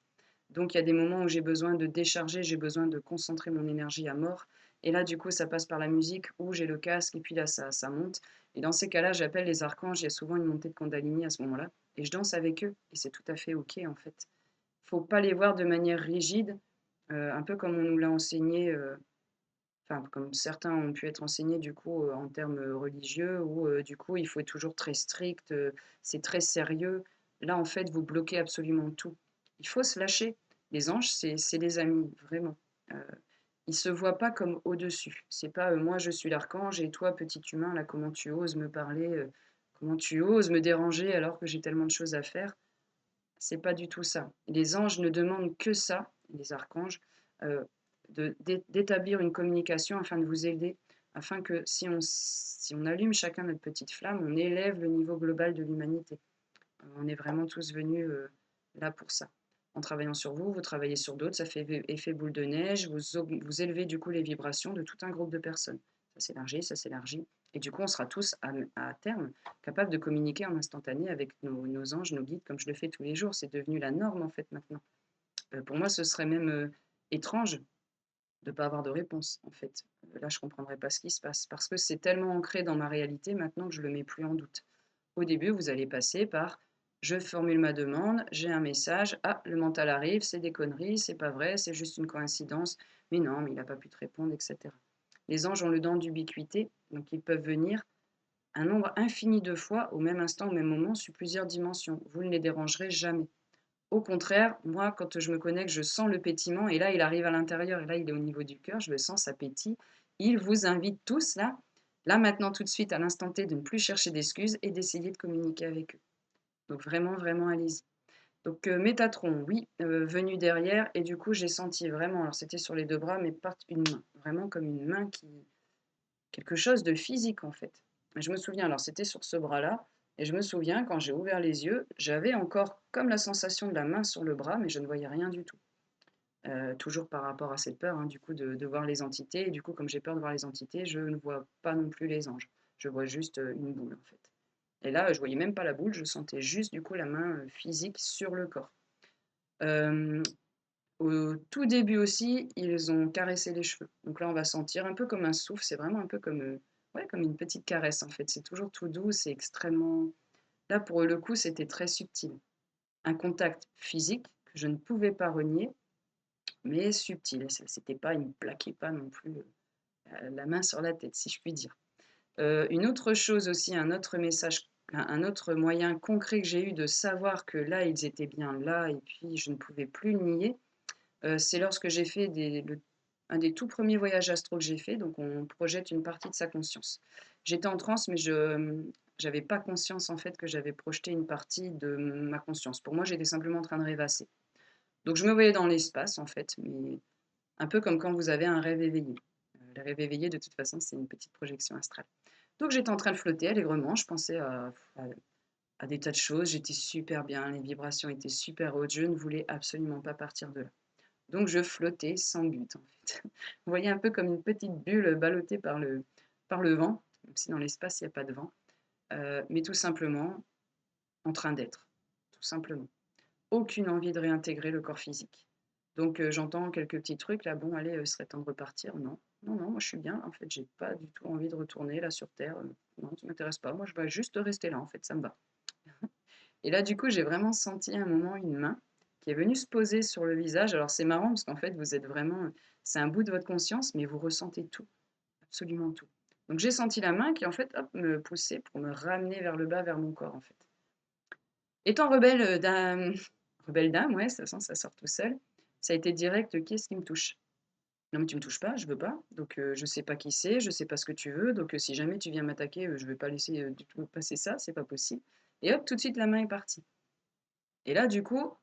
Donc il y a des moments où j'ai besoin de décharger, j'ai besoin de concentrer mon énergie à mort. Et là, du coup, ça passe par la musique où j'ai le casque et puis là, ça monte. Et dans ces cas-là, j'appelle les archanges. Il y a souvent une montée de Kundalini à ce moment-là. Et je danse avec eux. Et c'est tout à fait OK, en fait. Faut pas les voir de manière rigide, un peu comme on nous l'a enseigné, enfin, comme certains ont pu être enseignés, du coup, en termes religieux, où, du coup, il faut être toujours très strict, c'est très sérieux. Là, en fait, vous bloquez absolument tout. Il faut se lâcher. Les anges, c'est des amis, vraiment. Heu, Ils se voient pas comme au-dessus. C'est pas, «Moi, je suis l'archange et toi, petit humain, là, comment tu oses me parler, comment tu oses me déranger alors que j'ai tellement de choses à faire?» C'est pas du tout ça. Les anges ne demandent que ça, les archanges, heu, d'établir une communication afin de vous aider, afin que si on allume chacun notre petite flamme, on élève le niveau global de l'humanité. On est vraiment tous venus, là pour ça. En travaillant sur vous, vous travaillez sur d'autres, ça fait effet boule de neige, vous élevez du coup les vibrations de tout un groupe de personnes. Ça s'élargit et du coup on sera tous à terme capables de communiquer en instantané avec nos anges, nos guides, comme je le fais tous les jours. C'est devenu la norme en fait maintenant. Pour moi, ce serait même, étrange de ne pas avoir de réponse en fait. Là, je ne comprendrais pas ce qui se passe parce que c'est tellement ancré dans ma réalité maintenant que je ne le mets plus en doute. Au début, vous allez passer par: «Je formule ma demande, j'ai un message, ah, le mental arrive, c'est des conneries, c'est pas vrai, c'est juste une coïncidence, mais non, mais il n'a pas pu te répondre» et cetera. Les anges ont le don d'ubiquité, donc ils peuvent venir un nombre infini de fois au même instant, au même moment, sur plusieurs dimensions. Vous ne les dérangerez jamais. Au contraire, moi, quand je me connecte, je sens le pétillement et là, il arrive à l'intérieur et là, il est au niveau du cœur, je le sens, ça pétille. Il vous invite tous là maintenant, tout de suite, à l'instant T, de ne plus chercher d'excuses et d'essayer de communiquer avec eux. Donc vraiment, vraiment, allez-y. Donc Métatron, oui, venu derrière et du coup, j'ai senti vraiment, alors c'était sur les 2 bras, mais pas une main, vraiment comme une main qui quelque chose de physique, en fait. Je me souviens, alors c'était sur ce bras-là et je me souviens quand j'ai ouvert les yeux, j'avais encore comme la sensation de la main sur le bras, mais je ne voyais rien du tout. Toujours par rapport à cette peur, hein, du coup, de voir les entités et du coup, comme j'ai peur de voir les entités, je ne vois pas non plus les anges. Je vois juste, une boule, en fait et là, je voyais même pas la boule, je sentais juste, du coup, la main, physique sur le corps. Hem Au tout début aussi, ils ont caressé les cheveux. Donc là, on va sentir un peu comme un souffle, c'est vraiment un peu comme, ouais, comme une petite caresse en fait. C'est toujours tout doux, c'est extrêmement là pour le coup, c'était très subtil. Un contact physique que je ne pouvais pas renier, mais subtil. C'était pas, ils me plaquaient pas non plus, la main sur la tête, si je puis dire. Une autre chose aussi, un autre message, un autre moyen concret que j'ai eu de savoir que là, ils étaient bien là et puis je ne pouvais plus le nier. C'est lorsque j'ai fait un des tout premiers voyages astro que j'ai fait, donc on projette une partie de sa conscience. J'étais en transe, mais j'avais pas conscience en fait que j'avais projeté une partie de ma conscience. Pour moi, j'étais simplement en train de rêvasser. Donc je me voyais dans l'espace en fait, mais un peu comme quand vous avez un rêve éveillé. Les rêves éveillés, de toute façon, c'est une petite projection astrale. Donc j'étais en train de flotter allègrement, je pensais à des tas de choses, j'étais super bien, les vibrations étaient super hautes, je ne voulais absolument pas partir de là. Donc je flottais sans but, en fait. Vous voyez un peu comme une petite bulle ballottée par le vent, même si dans l'espace il n'y a pas de vent, mais tout simplement en train d'être, tout simplement. Aucune envie de réintégrer le corps physique. Donc j'entends quelques petits trucs là, bon allez, il serait temps de repartir. Non, non, non, moi je suis bien, en fait, j'ai pas du tout envie de retourner là sur Terre. Non, ça m'intéresse pas, moi je vais juste rester là, en fait, ça me va. Et là, du coup, j'ai vraiment senti un moment une main qui est venu se poser sur le visage. Alors c'est marrant parce qu'en fait, vous êtes vraiment, c'est un bout de votre conscience, mais vous ressentez tout, absolument tout. Donc j'ai senti la main qui en fait, hop, me poussait pour me ramener vers le bas, vers mon corps en fait. Étant rebelle d'âme, ouais, ça sent, ça sort tout seul. Ça a été direct, qui est-ce qui me touche? Non mais tu me touches pas, je veux pas. Donc je sais pas qui c'est, je sais pas ce que tu veux. Donc si jamais tu viens m'attaquer, je vais pas laisser du tout passer ça, c'est pas possible. Et hop, tout de suite la main est partie. Et là, du coup,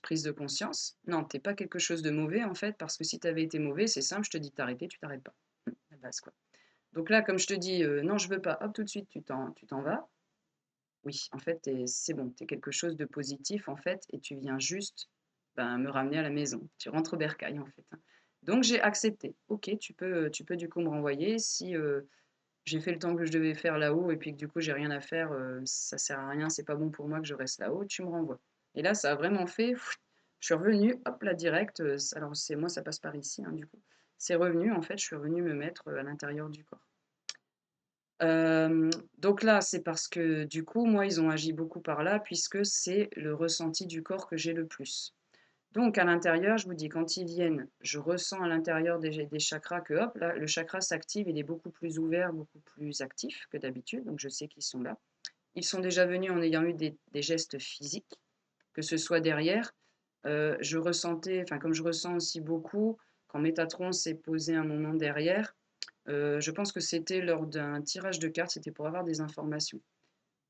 prise de conscience, non, t'es pas quelque chose de mauvais en fait, parce que si tu avais été mauvais, c'est simple, je te dis de t'arrêter, tu t'arrêtes pas. La base quoi. Donc là, comme je te dis, non, je veux pas, hop, tout de suite, tu t'en vas. Oui, en fait, c'est bon, tu es quelque chose de positif en fait, et tu viens juste ben, me ramener à la maison. Tu rentres au bercail en fait, hein. Donc j'ai accepté. Ok, tu peux du coup me renvoyer. Si j'ai fait le temps que je devais faire là-haut et puis que du coup j'ai rien à faire, ça sert à rien, c'est pas bon pour moi que je reste là-haut, tu me renvoies. Et là, ça a vraiment fait. Je suis revenue, hop là direct. Alors c'est moi, ça passe par ici, hein, du coup. C'est revenu en fait, je suis revenue me mettre à l'intérieur du corps. Donc là, c'est parce que du coup, moi, ils ont agi beaucoup par là, puisque c'est le ressenti du corps que j'ai le plus. Donc à l'intérieur, je vous dis, quand ils viennent, je ressens à l'intérieur des chakras que hop, là, le chakra s'active, il est beaucoup plus ouvert, beaucoup plus actif que d'habitude, donc je sais qu'ils sont là. Ils sont déjà venus en ayant eu des gestes physiques, que ce soit derrière. Je ressentais, enfin comme je ressens aussi beaucoup, quand Métatron s'est posé un moment derrière, je pense que c'était lors d'un tirage de cartes, c'était pour avoir des informations.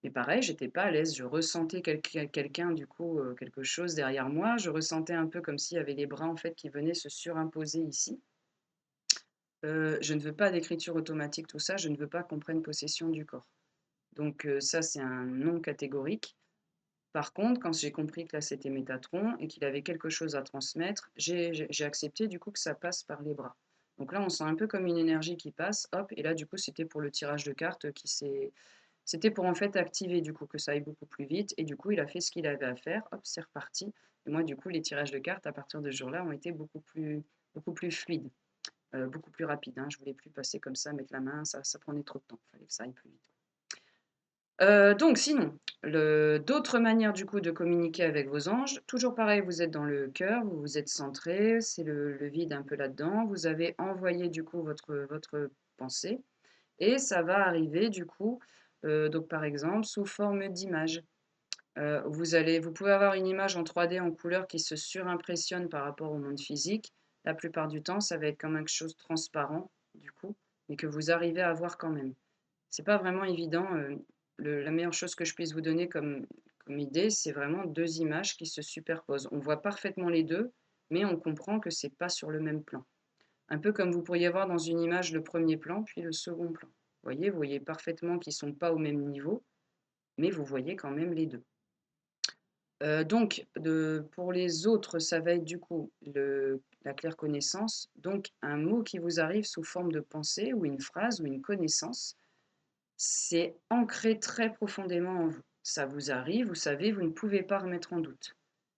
Mais pareil, j'étais pas à l'aise, je ressentais quelqu'un, du coup, quelque chose derrière moi. Je ressentais un peu comme s'il y avait les bras en fait qui venaient se surimposer ici. Je ne veux pas d'écriture automatique, tout ça, je ne veux pas qu'on prenne possession du corps. Donc ça, c'est un non catégorique. Par contre, quand j'ai compris que là, c'était Métatron et qu'il avait quelque chose à transmettre, j'ai accepté du coup que ça passe par les bras. Donc là, on sent un peu comme une énergie qui passe, hop, et là, du coup, c'était pour le tirage de cartes C'était pour en fait activer du coup que ça aille beaucoup plus vite, et du coup, il a fait ce qu'il avait à faire, hop, c'est reparti. Et moi, du coup, les tirages de cartes à partir de ce jour-là ont été beaucoup plus fluides, beaucoup plus rapides, hein. Je voulais plus passer comme ça, mettre la main, ça prenait trop de temps, il fallait que ça aille plus vite. Donc sinon, d'autres manières du coup de communiquer avec vos anges, toujours pareil, vous êtes dans le cœur, vous vous êtes centré, c'est le vide un peu là-dedans, vous avez envoyé du coup votre pensée, et ça va arriver du coup, donc par exemple, sous forme d'image. Vous pouvez avoir une image en 3D en couleur qui se surimpressionne par rapport au monde physique. La plupart du temps, ça va être comme quelque chose de transparent, du coup, mais que vous arrivez à voir quand même. C'est pas vraiment évident. La meilleure chose que je puisse vous donner comme idée, c'est vraiment deux images qui se superposent. On voit parfaitement les deux, mais on comprend que c'est pas sur le même plan. Un peu comme vous pourriez voir dans une image le premier plan, puis le second plan. Vous voyez parfaitement qu'ils sont pas au même niveau, mais vous voyez quand même les deux. Donc, pour les autres, ça va être du coup la claire connaissance, donc un mot qui vous arrive sous forme de pensée ou une phrase ou une connaissance, c'est ancré très profondément en vous. Ça vous arrive, vous savez, vous ne pouvez pas remettre en doute.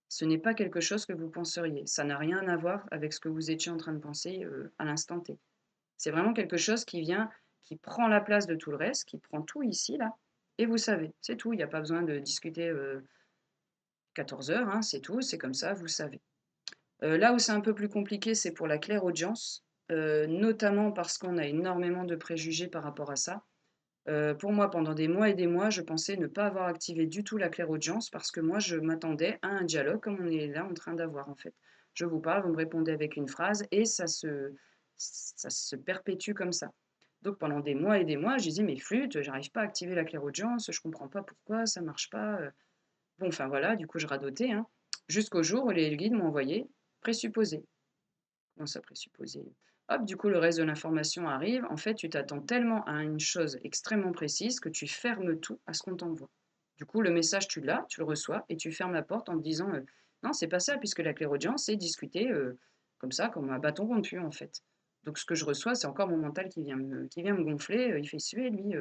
Ce n'est pas quelque chose que vous penseriez. Ça n'a rien à voir avec ce que vous étiez en train de penser à l'instant T. C'est vraiment quelque chose qui vient, qui prend la place de tout le reste, qui prend tout ici, là, et vous savez, c'est tout. Il n'y a pas besoin de discuter 14 heures, hein, c'est tout, c'est comme ça, vous savez. Là où c'est un peu plus compliqué, c'est pour la clairaudience, notamment parce qu'on a énormément de préjugés par rapport à ça. Pour moi, pendant des mois et des mois, je pensais ne pas avoir activé du tout la clairaudience parce que moi, je m'attendais à un dialogue comme on est là en train d'avoir en fait. Je vous parle, vous me répondez avec une phrase et ça se perpétue comme ça. Donc pendant des mois et des mois, je disais: «Mais flûte, j'arrive pas à activer la clairaudience, je comprends pas pourquoi, ça marche pas». Bon, enfin voilà, du coup je radotais, hein, jusqu'au jour où les guides m'ont envoyé présupposé. Comment ça présupposé? Hop, du coup le reste de l'information arrive. En fait, tu t'attends tellement à une chose extrêmement précise que tu fermes tout à ce qu'on t'envoie. Du coup, le message, tu l'as, tu le reçois et tu fermes la porte en te disant non, c'est pas ça, puisque la clairaudience, c'est discuter comme ça, comme un bâton rompu en fait. Donc ce que je reçois, c'est encore mon mental qui vient me gonfler. Il fait suer, lui,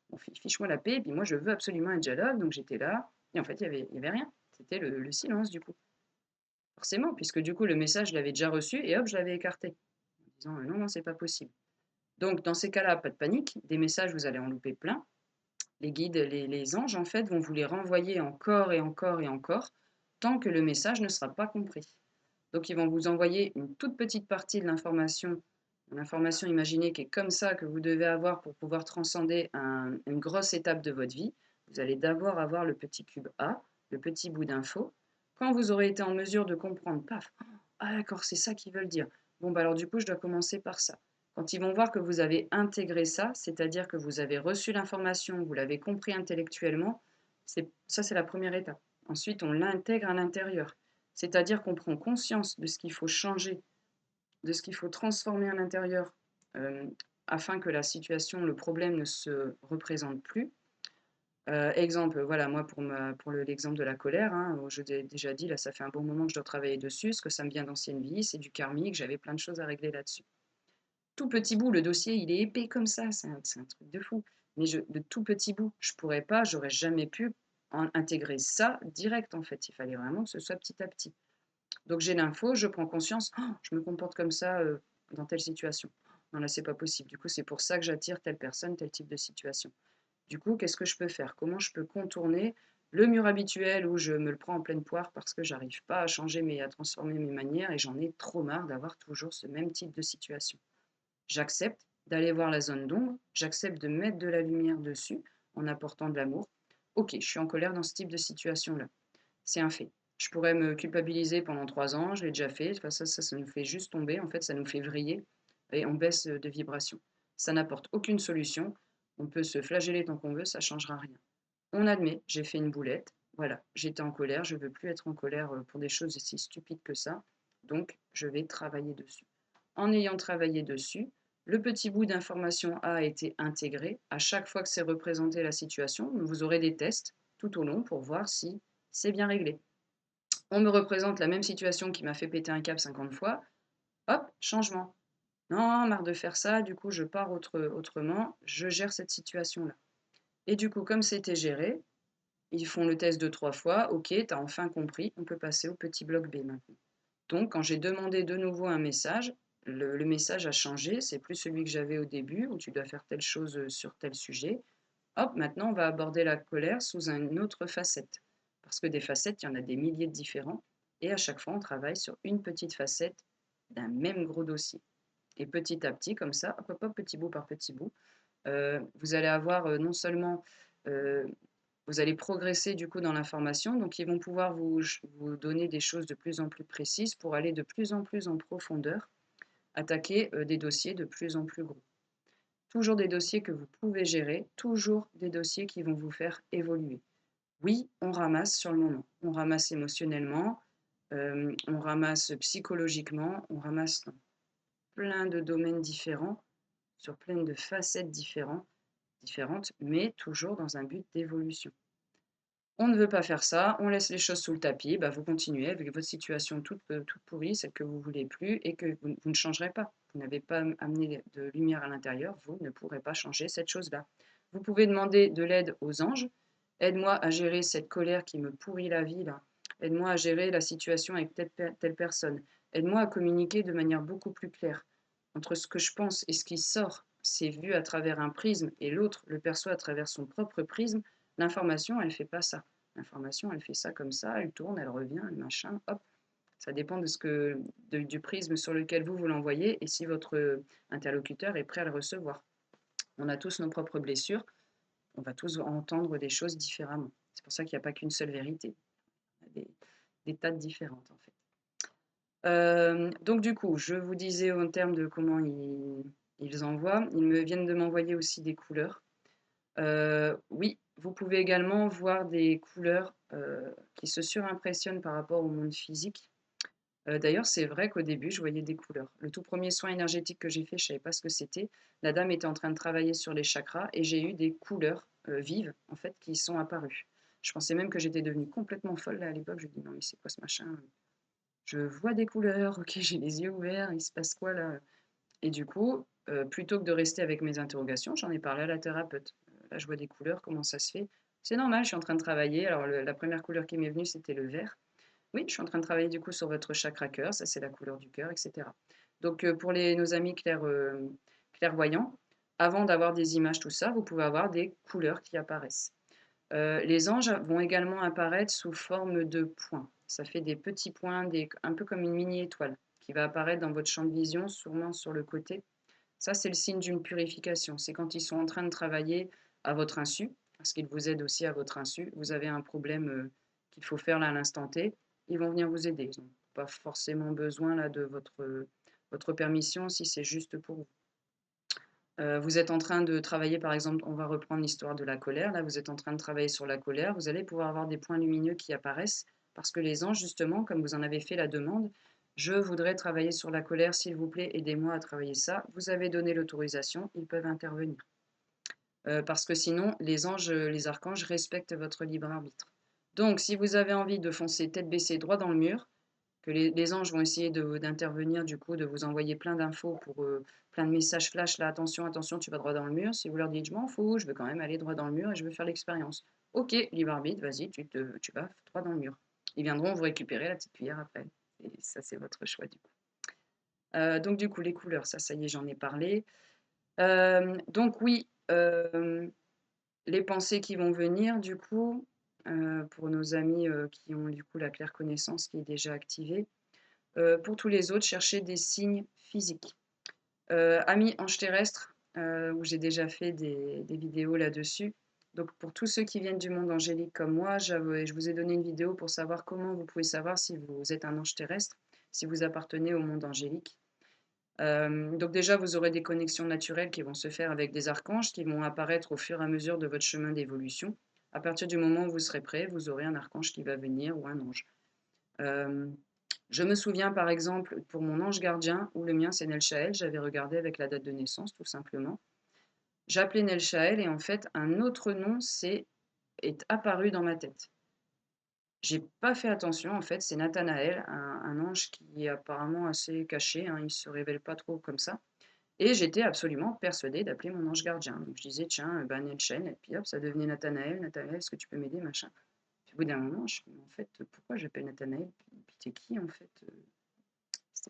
bon, fiche-moi la paix, et puis moi je veux absolument un dialogue, donc j'étais là, et en fait, il y avait rien. C'était le silence du coup. Forcément, puisque du coup, le message, je l'avais déjà reçu et hop, je l'avais écarté. En disant non, non, c'est pas possible. Donc, dans ces cas-là, pas de panique. Des messages, vous allez en louper plein. Les guides, les anges, en fait, vont vous les renvoyer encore et encore et encore, tant que le message ne sera pas compris. Donc ils vont vous envoyer une toute petite partie de l'information imaginée qui est comme ça que vous devez avoir pour pouvoir transcender une grosse étape de votre vie. Vous allez d'abord avoir le petit cube A, le petit bout d'info. Quand vous aurez été en mesure de comprendre, paf, ah d'accord, c'est ça qu'ils veulent dire. Bon, bah alors du coup, je dois commencer par ça. Quand ils vont voir que vous avez intégré ça, c'est-à-dire que vous avez reçu l'information, vous l'avez compris intellectuellement, ça c'est la première étape. Ensuite, on l'intègre à l'intérieur. C'est-à-dire qu'on prend conscience de ce qu'il faut changer, de ce qu'il faut transformer à l'intérieur euh, afin que la situation, le problème ne se représente plus. Exemple, voilà, moi pour l'exemple de la colère, hein, je t'ai déjà dit, là ça fait un bon moment que je dois travailler dessus, ce que ça me vient d'ancienne vie, c'est du karmique, j'avais plein de choses à régler là-dessus. Tout petit bout, le dossier il est épais comme ça, c'est un truc de fou. Mais de tout petit bout, je pourrais pas, j'aurais jamais pu intégrer ça direct en fait, il fallait vraiment que ce soit petit à petit. Donc j'ai l'info, je prends conscience, oh, je me comporte comme ça dans telle situation. Non, là, c'est pas possible. Du coup, c'est pour ça que j'attire telle personne, tel type de situation. Du coup, qu'est-ce que je peux faire? Comment je peux contourner le mur habituel où je me le prends en pleine poire parce que j'arrive pas à changer, à transformer mes manières et j'en ai trop marre d'avoir toujours ce même type de situation. J'accepte d'aller voir la zone d'ombre, j'accepte de mettre de la lumière dessus en apportant de l'amour. Ok, je suis en colère dans ce type de situation-là. C'est un fait. Je pourrais me culpabiliser pendant 3 ans, je l'ai déjà fait. Enfin, ça nous fait juste tomber, en fait, ça nous fait vriller et on baisse de vibration. Ça n'apporte aucune solution. On peut se flageller tant qu'on veut, ça ne changera rien. On admet, j'ai fait une boulette, voilà, j'étais en colère, je ne veux plus être en colère pour des choses aussi stupides que ça, donc je vais travailler dessus. En ayant travaillé dessus, le petit bout d'information A été intégré. À chaque fois que c'est représenté la situation, vous aurez des tests tout au long pour voir si c'est bien réglé. On me représente la même situation qui m'a fait péter un câble 50 fois. Hop, changement. Non, marre de faire ça, du coup je pars autrement, je gère cette situation-là. Et du coup, comme c'était géré, ils font le test 2, 3 fois, ok, t'as enfin compris, on peut passer au petit bloc B maintenant. Donc quand j'ai demandé de nouveau un message, le message a changé, c'est plus celui que j'avais au début, où tu dois faire telle chose sur tel sujet. Hop, maintenant on va aborder la colère sous une autre facette. Parce que des facettes, il y en a des milliers de différents. Et à chaque fois, on travaille sur une petite facette d'un même gros dossier. Et petit à petit, comme ça, hop, hop, hop, petit bout par petit bout, vous allez avoir non seulement, euh, vous allez progresser du coup dans l'information, donc ils vont pouvoir vous donner des choses de plus en plus précises pour aller de plus en plus en profondeur, attaquer des dossiers de plus en plus gros. Toujours des dossiers que vous pouvez gérer, toujours des dossiers qui vont vous faire évoluer. Oui, on ramasse sur le moment, on ramasse émotionnellement, on ramasse psychologiquement, on ramasse dans plein de domaines différents, sur plein de facettes différentes, mais toujours dans un but d'évolution. On ne veut pas faire ça, on laisse les choses sous le tapis, bah vous continuez avec votre situation toute pourrie, celle que vous ne voulez plus et que vous ne changerez pas. Vous n'avez pas amené de lumière à l'intérieur, vous ne pourrez pas changer cette chose-là. Vous pouvez demander de l'aide aux anges. Aide-moi à gérer cette colère qui me pourrit la vie là. Aide-moi à gérer la situation avec telle personne. Aide-moi à communiquer de manière beaucoup plus claire. Entre ce que je pense et ce qui sort, c'est vu à travers un prisme et l'autre le perçoit à travers son propre prisme. L'information, elle ne fait pas ça. L'information, elle fait ça comme ça, elle tourne, elle revient, elle machin, hop. Ça dépend du prisme sur lequel vous l'envoyez et si votre interlocuteur est prêt à le recevoir. On a tous nos propres blessures, on va tous entendre des choses différemment. C'est pour ça qu'il n'y a pas qu'une seule vérité. Il y a des tas de différentes en fait. Donc du coup, je vous disais en termes de comment ils envoient, ils me viennent de m'envoyer aussi des couleurs. Oui, vous pouvez également voir des couleurs qui se surimpressionnent par rapport au monde physique. D'ailleurs, c'est vrai qu'au début, je voyais des couleurs. Le tout premier soin énergétique que j'ai fait, je ne savais pas ce que c'était. La dame était en train de travailler sur les chakras et j'ai eu des couleurs vives, en fait, qui sont apparues. Je pensais même que j'étais devenue complètement folle là, à l'époque. Je me dis non, mais c'est quoi ce machin? Je vois des couleurs, ok, j'ai les yeux ouverts, il se passe quoi là? Et du coup, plutôt que de rester avec mes interrogations, j'en ai parlé à la thérapeute. Là, je vois des couleurs, comment ça se fait? C'est normal, je suis en train de travailler. Alors, la première couleur qui m'est venue, c'était le vert. Oui, je suis en train de travailler du coup sur votre chakra cœur, ça c'est la couleur du cœur, etc. Donc, pour nos amis clairvoyants, avant d'avoir des images, tout ça, vous pouvez avoir des couleurs qui apparaissent. Les anges vont également apparaître sous forme de points. Ça fait des petits points, un peu comme une mini étoile qui va apparaître dans votre champ de vision, sûrement sur le côté. Ça, c'est le signe d'une purification. C'est quand ils sont en train de travailler à votre insu, parce qu'ils vous aident aussi à votre insu. Vous avez un problème qu'il faut faire là à l'instant T, ils vont venir vous aider. Ils n'ont pas forcément besoin là de votre permission si c'est juste pour vous. Vous êtes en train de travailler, par exemple, on va reprendre l'histoire de la colère. Là, vous êtes en train de travailler sur la colère. Vous allez pouvoir avoir des points lumineux qui apparaissent parce que les anges, justement, comme vous en avez fait la demande, je voudrais travailler sur la colère, s'il vous plaît, aidez-moi à travailler ça. Vous avez donné l'autorisation, ils peuvent intervenir. Parce que sinon, les anges, les archanges respectent votre libre arbitre. Donc, si vous avez envie de foncer tête baissée droit dans le mur, que les anges vont essayer d'intervenir, du coup, de vous envoyer plein d'infos pour plein de messages flash. Là, attention, attention, tu vas droit dans le mur. Si vous leur dites, je m'en fous, je veux quand même aller droit dans le mur et je veux faire l'expérience. Ok, libre arbitre, vas-y, tu vas droit dans le mur. Ils viendront vous récupérer la petite cuillère après. Et ça, c'est votre choix, du coup. Donc, du coup, les couleurs, ça y est, j'en ai parlé. Donc, oui, les pensées qui vont venir, du coup, pour nos amis qui ont, du coup, la claire connaissance qui est déjà activée. Pour tous les autres, cherchez des signes physiques. Amis anges terrestres, où j'ai déjà fait des vidéos là-dessus. Donc pour tous ceux qui viennent du monde angélique comme moi, je vous ai donné une vidéo pour savoir comment vous pouvez savoir si vous êtes un ange terrestre, si vous appartenez au monde angélique. Donc déjà, vous aurez des connexions naturelles qui vont se faire avec des archanges qui vont apparaître au fur et à mesure de votre chemin d'évolution. À partir du moment où vous serez prêt, vous aurez un archange qui va venir ou un ange. Je me souviens par exemple pour mon ange gardien, ou le mien c'est Nelchaël, j'avais regardé avec la date de naissance tout simplement. J'appelais Nelchaël et en fait un autre nom est apparu dans ma tête. J'ai pas fait attention, en fait, c'est Nathanaël, un ange qui est apparemment assez caché, hein, il se révèle pas trop comme ça. Et j'étais absolument persuadée d'appeler mon ange gardien. Donc je disais, tiens, ben Nelchaël, et puis hop, ça devenait Nathanaël, Nathanaël, est-ce que tu peux m'aider, machin. Puis au bout d'un moment, je me dis, en fait, pourquoi j'appelle Nathanaël? Puis t'es qui en fait?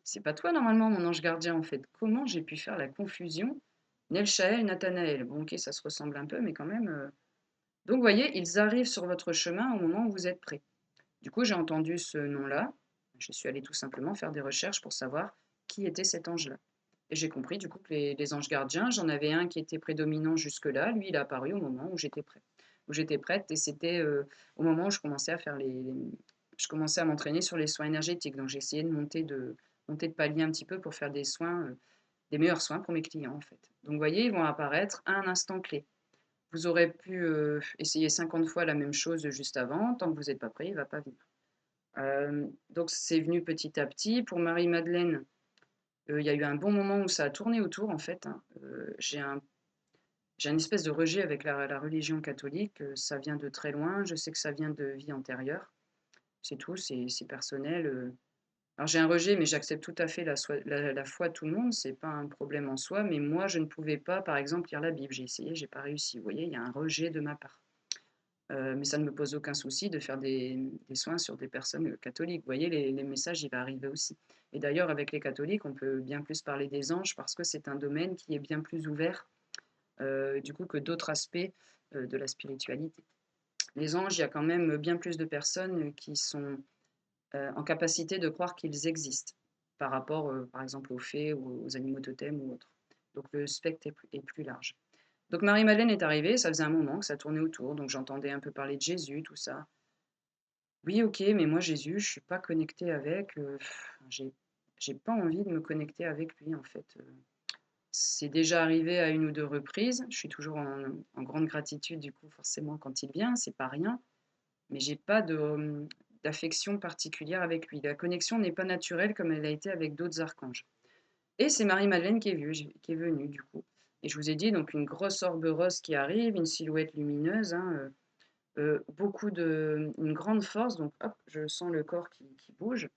C'est pas toi normalement mon ange gardien en fait. Comment j'ai pu faire la confusion? Nelchaël, Nathanaël. Bon ok, ça se ressemble un peu, mais quand même. Donc vous voyez, ils arrivent sur votre chemin au moment où vous êtes prêt. Du coup, j'ai entendu ce nom-là. Je suis allée tout simplement faire des recherches pour savoir qui était cet ange-là. Et j'ai compris du coup que les anges gardiens, j'en avais un qui était prédominant jusque-là. Lui, il a apparu au moment où j'étais prête. Où j'étais prête et c'était au moment où je commençais à faire je commençais à m'entraîner sur les soins énergétiques. Donc j'ai essayé de monter de palier un petit peu pour faire des soins, des meilleurs soins pour mes clients en fait. Donc vous voyez, ils vont apparaître à un instant clé. Vous aurez pu essayer 50 fois la même chose juste avant. Tant que vous n'êtes pas prêt, il ne va pas venir. Donc c'est venu petit à petit. Pour Marie-Madeleine, il y a eu un bon moment où ça a tourné autour en fait, hein. J'ai un espèce de rejet avec la religion catholique. Ça vient de très loin. Je sais que ça vient de vie antérieure. C'est tout, c'est personnel. Alors j'ai un rejet, mais j'accepte tout à fait la foi de tout le monde. C'est pas un problème en soi. Mais moi, je ne pouvais pas, par exemple, lire la Bible. J'ai essayé, j'ai pas réussi. Vous voyez, il y a un rejet de ma part. Mais ça ne me pose aucun souci de faire des soins sur des personnes catholiques. Vous voyez, les messages, il va arriver aussi. Et d'ailleurs, avec les catholiques, on peut bien plus parler des anges parce que c'est un domaine qui est bien plus ouvert du coup que d'autres aspects de la spiritualité. Les anges, il y a quand même bien plus de personnes qui sont en capacité de croire qu'ils existent par rapport, par exemple, aux fées ou aux animaux totems ou autres. Donc le spectre est plus large. Donc Marie-Madeleine est arrivée, ça faisait un moment que ça tournait autour, donc j'entendais un peu parler de Jésus, tout ça. Oui, ok, mais moi Jésus, je suis pas connectée avec, j'ai pas envie de me connecter avec lui en fait. C'est déjà arrivé à une ou deux reprises, je suis toujours en grande gratitude du coup forcément quand il vient, c'est pas rien, mais j'ai pas d'affection particulière avec lui. La connexion n'est pas naturelle comme elle a été avec d'autres archanges. Et c'est Marie-Madeleine qui est venue, du coup. Et je vous ai dit, donc une grosse orbe rose qui arrive, une silhouette lumineuse, hein, une grande force. Donc, hop, je sens le corps qui bouge,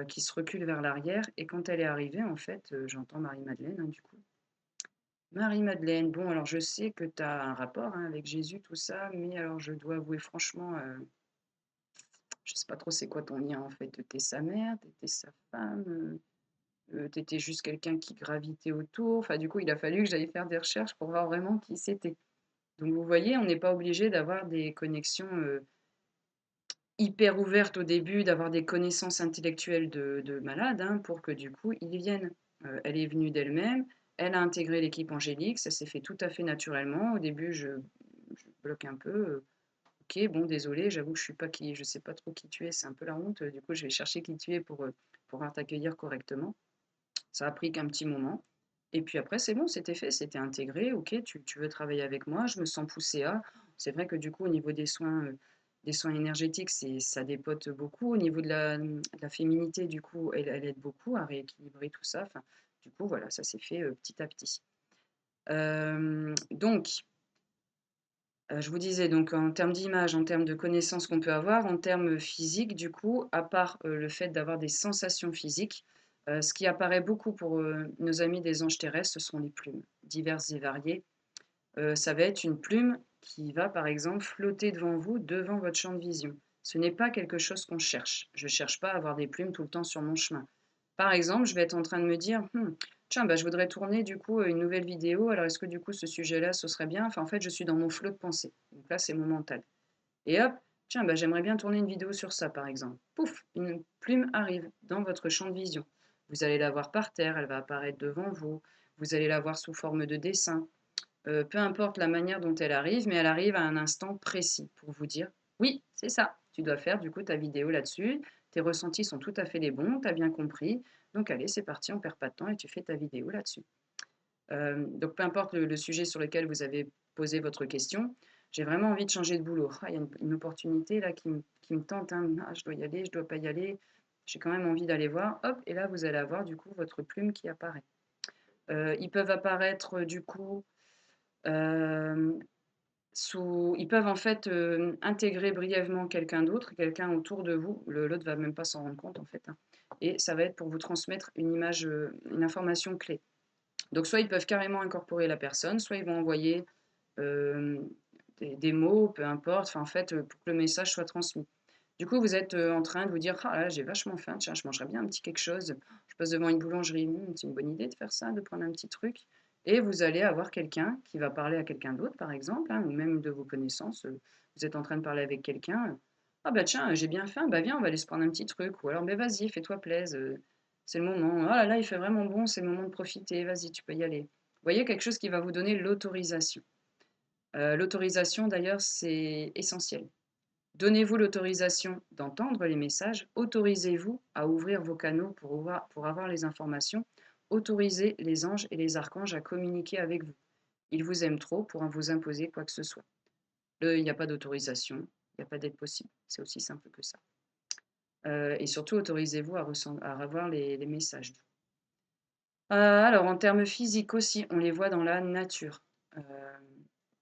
qui se recule vers l'arrière. Et quand elle est arrivée, en fait, j'entends Marie-Madeleine, hein, du coup. Marie-Madeleine, bon, alors je sais que tu as un rapport hein, avec Jésus, tout ça, mais alors je dois avouer franchement, je sais pas trop c'est quoi ton lien en fait. T'es sa mère, t'étais sa femme, t'étais juste quelqu'un qui gravitait autour. Enfin, du coup, il a fallu que j'aille faire des recherches pour voir vraiment qui c'était. Donc vous voyez, on n'est pas obligé d'avoir des connexions, hyper ouvertes au début, d'avoir des connaissances intellectuelles de malade, hein, pour que du coup, ils viennent. Elle est venue d'elle-même, elle a intégré l'équipe Angélique, ça s'est fait tout à fait naturellement. Au début, je bloque un peu, OK, bon désolé, j'avoue que je sais pas trop qui tu es, c'est un peu la honte, du coup, je vais chercher qui tu es pour pouvoir t'accueillir correctement. Ça a pris qu'un petit moment et puis après c'est bon, c'était fait, c'était intégré. OK, tu veux travailler avec moi, je me sens poussée à. C'est vrai que du coup au niveau des soins énergétiques, ça dépote beaucoup. Au niveau de la féminité, du coup, elle aide beaucoup à rééquilibrer tout ça. Enfin, du coup, voilà, ça s'est fait, petit à petit. Donc je vous disais donc en termes d'image, en termes de connaissances qu'on peut avoir, en termes physiques du coup, à part, le fait d'avoir des sensations physiques, ce qui apparaît beaucoup pour, nos amis des anges terrestres, ce sont les plumes, diverses et variées. Ça va être une plume qui va, par exemple, flotter devant vous, devant votre champ de vision. Ce n'est pas quelque chose qu'on cherche. Je ne cherche pas à avoir des plumes tout le temps sur mon chemin. Par exemple, je vais être en train de me dire: tiens, bah, je voudrais tourner du coup, une nouvelle vidéo. Alors est-ce que du coup ce sujet-là, ce serait bien?» Enfin, en fait, je suis dans mon flot de pensée. Donc là, c'est mon mental et hop, tiens, bah, j'aimerais bien tourner une vidéo sur ça, par exemple. Pouf! Une plume arrive dans votre champ de vision. Vous allez la voir par terre, elle va apparaître devant vous. Vous allez la voir sous forme de dessin. Peu importe la manière dont elle arrive, mais elle arrive à un instant précis pour vous dire: «Oui, c'est ça, tu dois faire du coup ta vidéo là-dessus, tes ressentis sont tout à fait les bons, tu as bien compris, donc allez, c'est parti, on perd pas de temps et tu fais ta vidéo là-dessus». Donc peu importe le sujet sur lequel vous avez posé votre question, j'ai vraiment envie de changer de boulot. Ah, il y a une opportunité là qui me tente, hein. Ah, je dois y aller, je dois pas y aller, j'ai quand même envie d'aller voir. Hop et là vous allez avoir du coup votre plume qui apparaît. Ils peuvent apparaître, du coup, hem ils peuvent en fait, intégrer brièvement quelqu'un d'autre, quelqu'un autour de vous. L'autre va même pas s'en rendre compte en fait, hein, et ça va être pour vous transmettre une image, une information clé. Donc soit ils peuvent carrément incorporer la personne, soit ils vont envoyer, hem, des mots, peu importe, enfin en fait, pour que le message soit transmis. Du coup, vous êtes, en train de vous dire: «Ah là, j'ai vachement faim, tiens, je mangerais bien un petit quelque chose. Je passe devant une boulangerie, c'est une bonne idée de faire ça, de prendre un petit truc» et vous allez avoir quelqu'un qui va parler à quelqu'un d'autre, par exemple, hein, ou même de vos connaissances, vous êtes en train de parler avec quelqu'un, «Ah bah tiens, j'ai bien faim, bah viens, on va aller se prendre un petit truc» ou alors: «Beh vas-y, fais-toi plaise, c'est le moment. Oh là là, il fait vraiment bon, c'est le moment de profiter, vas-y, tu peux y aller». Vous voyez, quelque chose qui va vous donner l'autorisation. L'autorisation d'ailleurs, c'est essentiel. Donnez-vous l'autorisation d'entendre les messages, autorisez-vous à ouvrir vos canaux pour avoir les informations, autorisez les anges et les archanges à communiquer avec vous. Ils vous aiment trop pour vous imposer quoi que ce soit. Il n'y a pas d'autorisation, il n'y a pas d'aide possible, c'est aussi simple que ça. Et surtout, autorisez-vous à revoir les messages. Alors, en termes physiques aussi, on les voit dans la nature. Euh,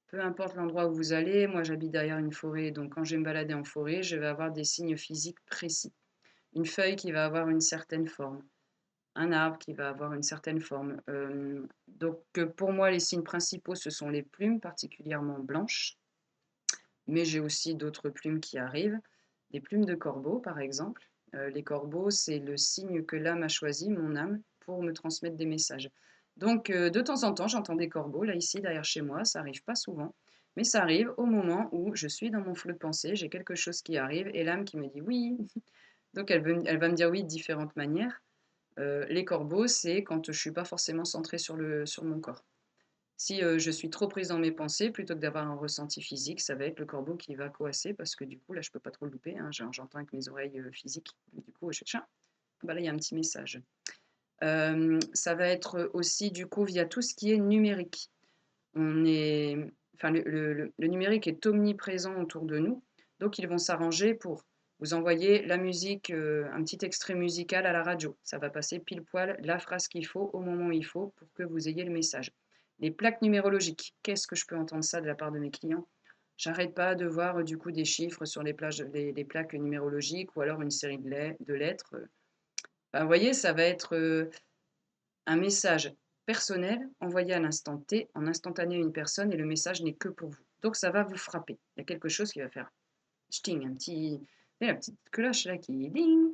Peu importe l'endroit où vous allez, moi j'habite derrière une forêt, donc quand je vais me balader en forêt, je vais avoir des signes physiques précis. Une feuille qui va avoir une certaine forme, un arbre qui va avoir une certaine forme. Pour moi, les signes principaux, ce sont les plumes, particulièrement blanches, mais j'ai aussi d'autres plumes qui arrivent, des plumes de corbeau par exemple. Les corbeaux, c'est le signe que l'âme a choisi, mon âme, pour me transmettre des messages. Donc de temps en temps, j'entends des corbeaux, là ici, derrière chez moi, ça arrive pas souvent, mais ça arrive au moment où je suis dans mon flot de pensée, j'ai quelque chose qui arrive et l'âme qui me dit oui. Donc elle va me dire oui de différentes manières. Les corbeaux, c'est quand je ne suis pas forcément centrée sur mon corps. Si je suis trop prise dans mes pensées, plutôt que d'avoir un ressenti physique, ça va être le corbeau qui va coasser parce que du coup, là, je peux pas trop le louper, hein, j'entends avec mes oreilles physiques. Du coup, je tiens, bah là, il y a un petit message. Ça va être aussi du coup via tout ce qui est numérique. On est, enfin, le numérique est omniprésent autour de nous, donc ils vont s'arranger pour vous envoyer la musique, un petit extrait musical à la radio. Ça va passer pile poil la phrase qu'il faut au moment où il faut pour que vous ayez le message. Les plaques numérologiques, qu'est-ce que je peux entendre ça de la part de mes clients? J'arrête pas de voir du coup des chiffres sur les plaques numérologiques ou alors une série de lettres. Enfin, vous voyez, ça va être un message personnel envoyé à l'instant T, en instantané à une personne, et le message n'est que pour vous. Donc ça va vous frapper. Il y a quelque chose qui va faire sting, la petite cloche là qui ding.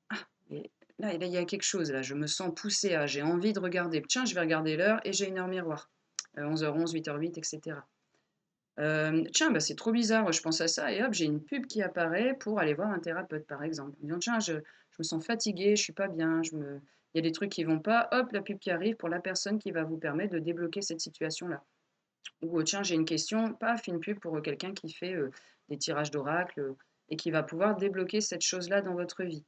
Ah, et là, il y a quelque chose là, je me sens poussée à, j'ai envie de regarder. Tiens, je vais regarder l'heure et j'ai une heure miroir. 11h11, 8h08, etc. Tiens, bah, c'est trop bizarre, je pense à ça et hop, j'ai une pub qui apparaît pour aller voir un thérapeute, par exemple. En disant: «Tiens, je me sens fatiguée, je suis pas bien, je me il y a des trucs qui vont pas», hop, la pub qui arrive pour la personne qui va vous permettre de débloquer cette situation-là. Ou, tiens, j'ai une question, paf, une pub pour, quelqu'un qui fait, des tirages d'oracle, et qui va pouvoir débloquer cette chose-là dans votre vie.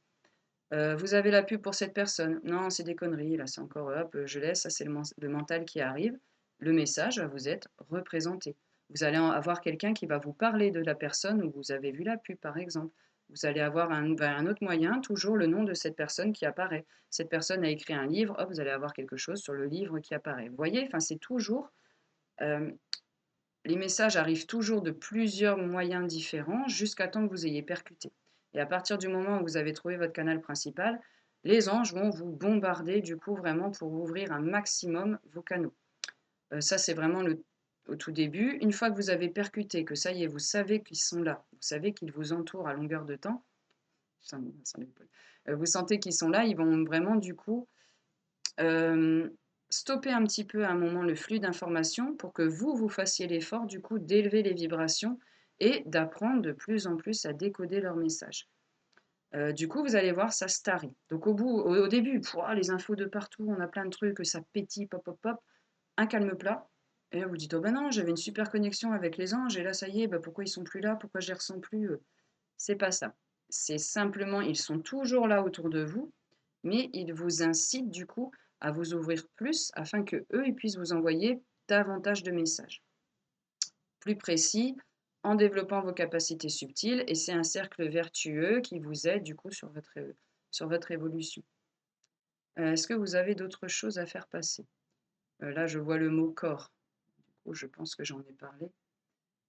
Vous avez la pub pour cette personne. Non, c'est des conneries, là, c'est encore, hop, je laisse, ça c'est le mental qui arrive. Le message va vous être représenté. Vous allez avoir quelqu'un qui va vous parler de la personne où vous avez vu la pub, par exemple. Vous allez avoir un autre moyen, toujours le nom de cette personne qui apparaît. Cette personne a écrit un livre, hop, vous allez avoir quelque chose sur le livre qui apparaît. Vous voyez, enfin, c'est toujours, euh, les messages arrivent toujours de plusieurs moyens différents jusqu'à temps que vous ayez percuté. Et à partir du moment où vous avez trouvé votre canal principal, les anges vont vous bombarder du coup vraiment pour ouvrir un maximum vos canaux. Ça, c'est vraiment au tout début. Une fois que vous avez percuté, que ça y est, vous savez qu'ils sont là, vous savez qu'ils vous entourent à longueur de temps, vous sentez qu'ils sont là, ils vont vraiment du coup euh, stopper un petit peu à un moment le flux d'informations pour que vous fassiez l'effort du coup d'élever les vibrations et d'apprendre de plus en plus à décoder leurs messages. Du coup, vous allez voir, ça se tarit. Donc au début, pouah, les infos de partout, on a plein de trucs, ça pétille, pop, pop, pop, un calme plat. Et là, vous dites, oh ben non, j'avais une super connexion avec les anges, et là, ça y est, bah, pourquoi ils sont plus là, pourquoi je les ressens plus. C'est pas ça. C'est simplement, ils sont toujours là autour de vous, mais ils vous incitent du coup à vous ouvrir plus afin que eux ils puissent vous envoyer davantage de messages plus précis en développant vos capacités subtiles et c'est un cercle vertueux qui vous aide du coup sur votre évolution. Est-ce que vous avez d'autres choses à faire passer? Là, je vois le mot corps. Du coup, je pense que j'en ai parlé.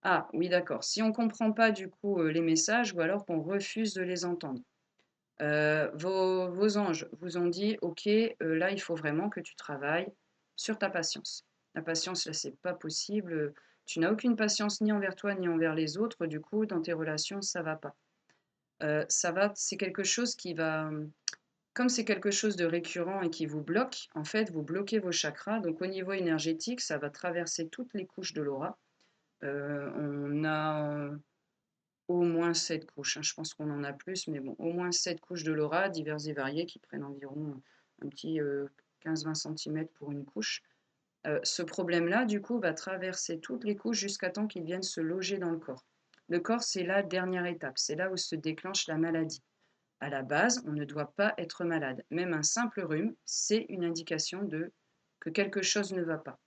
Ah oui, d'accord. Si on ne comprend pas du coup les messages ou alors qu'on refuse de les entendre. Vos anges vous ont dit: «OK, là, il faut vraiment que tu travailles sur ta patience. La patience, là, c'est pas possible, tu n'as aucune patience ni envers toi ni envers les autres, du coup, dans tes relations, ça va pas». Ça va c'est quelque chose qui va, comme c'est quelque chose de récurrent et qui vous bloque, en fait, vous bloquez vos chakras, donc au niveau énergétique, ça va traverser toutes les couches de l'aura. On a, au moins 7 couches, hein. Je pense qu'on en a plus, mais bon, au moins 7 couches de l'aura, diverses et variées, qui prennent environ un petit 15-20 cm pour une couche. Ce problème-là, du coup, va traverser toutes les couches jusqu'à temps qu'il vienne se loger dans le corps. Le corps, c'est la dernière étape, c'est là où se déclenche la maladie. À la base, on ne doit pas être malade. Même un simple rhume, c'est une indication que quelque chose ne va pas.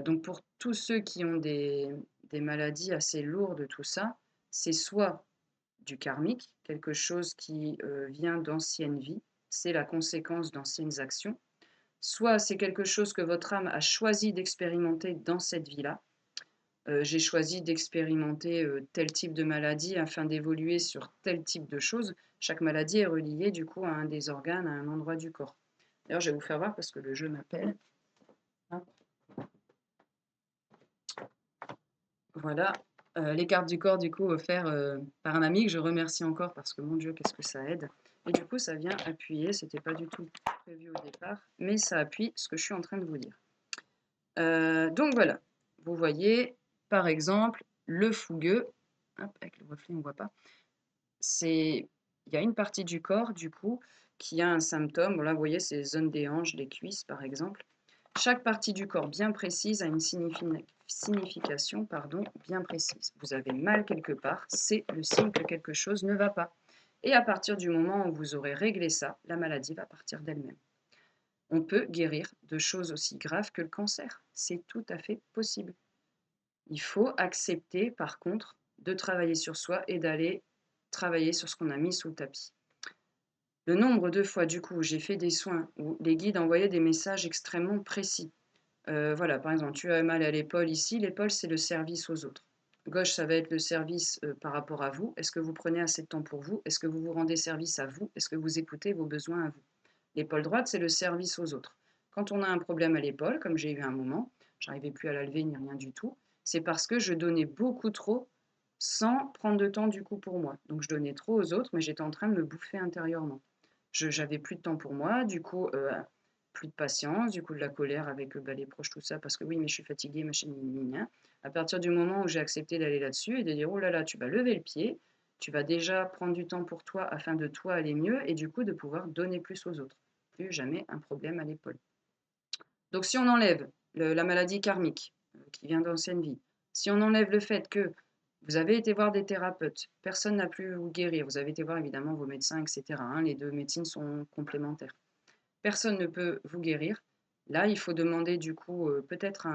Donc pour tous ceux qui ont des maladies assez lourdes, tout ça, c'est soit du karmique, quelque chose qui vient d'anciennes vies, c'est la conséquence d'anciennes actions, soit c'est quelque chose que votre âme a choisi d'expérimenter dans cette vie-là. J'ai choisi d'expérimenter tel type de maladie afin d'évoluer sur tel type de choses. Chaque maladie est reliée du coup à un des organes, à un endroit du corps. D'ailleurs, je vais vous faire voir parce que le jeu m'appelle. Voilà, les cartes du corps, du coup, offertes par un ami que je remercie encore parce que mon Dieu, qu'est-ce que ça aide. Et du coup, ça vient appuyer, c'était pas du tout prévu au départ, mais ça appuie ce que je suis en train de vous dire. Donc voilà, vous voyez, par exemple, le fougueux, hop, avec le reflet, on ne voit pas, il y a une partie du corps, du coup, qui a un symptôme. Bon, là, vous voyez, c'est les zones des hanches, des cuisses, par exemple. Chaque partie du corps bien précise a une signification bien précise. Vous avez mal quelque part, c'est le signe que quelque chose ne va pas. Et à partir du moment où vous aurez réglé ça, la maladie va partir d'elle-même. On peut guérir de choses aussi graves que le cancer. C'est tout à fait possible. Il faut accepter, par contre, de travailler sur soi et d'aller travailler sur ce qu'on a mis sous le tapis. Le nombre de fois, du coup, où j'ai fait des soins où les guides envoyaient des messages extrêmement précis. Voilà, par exemple, tu as mal à l'épaule ici. L'épaule, c'est le service aux autres. Gauche, ça va être le service par rapport à vous. Est-ce que vous prenez assez de temps pour vous? Est-ce que vous vous rendez service à vous? Est-ce que vous écoutez vos besoins à vous? L'épaule droite, c'est le service aux autres. Quand on a un problème à l'épaule, comme j'ai eu un moment, j'arrivais plus à la lever ni rien du tout, c'est parce que je donnais beaucoup trop sans prendre de temps du coup pour moi. Donc je donnais trop aux autres, mais j'étais en train de me bouffer intérieurement. J'avais plus de temps pour moi, du coup plus de patience, du coup de la colère avec bah, les proches, tout ça, parce que oui, mais je suis fatiguée, machin, gna, gna, gna. À partir du moment où j'ai accepté d'aller là-dessus et de dire: «Oh là là, tu vas lever le pied, tu vas déjà prendre du temps pour toi afin de toi aller mieux et du coup de pouvoir donner plus aux autres». Plus jamais un problème à l'épaule. Donc si on enlève la maladie karmique qui vient d'anciennes vies, si on enlève le fait que vous avez été voir des thérapeutes, personne n'a pu vous guérir, vous avez été voir évidemment vos médecins, etc. Hein, les deux médecines sont complémentaires. Personne ne peut vous guérir. Là, il faut demander du coup peut-être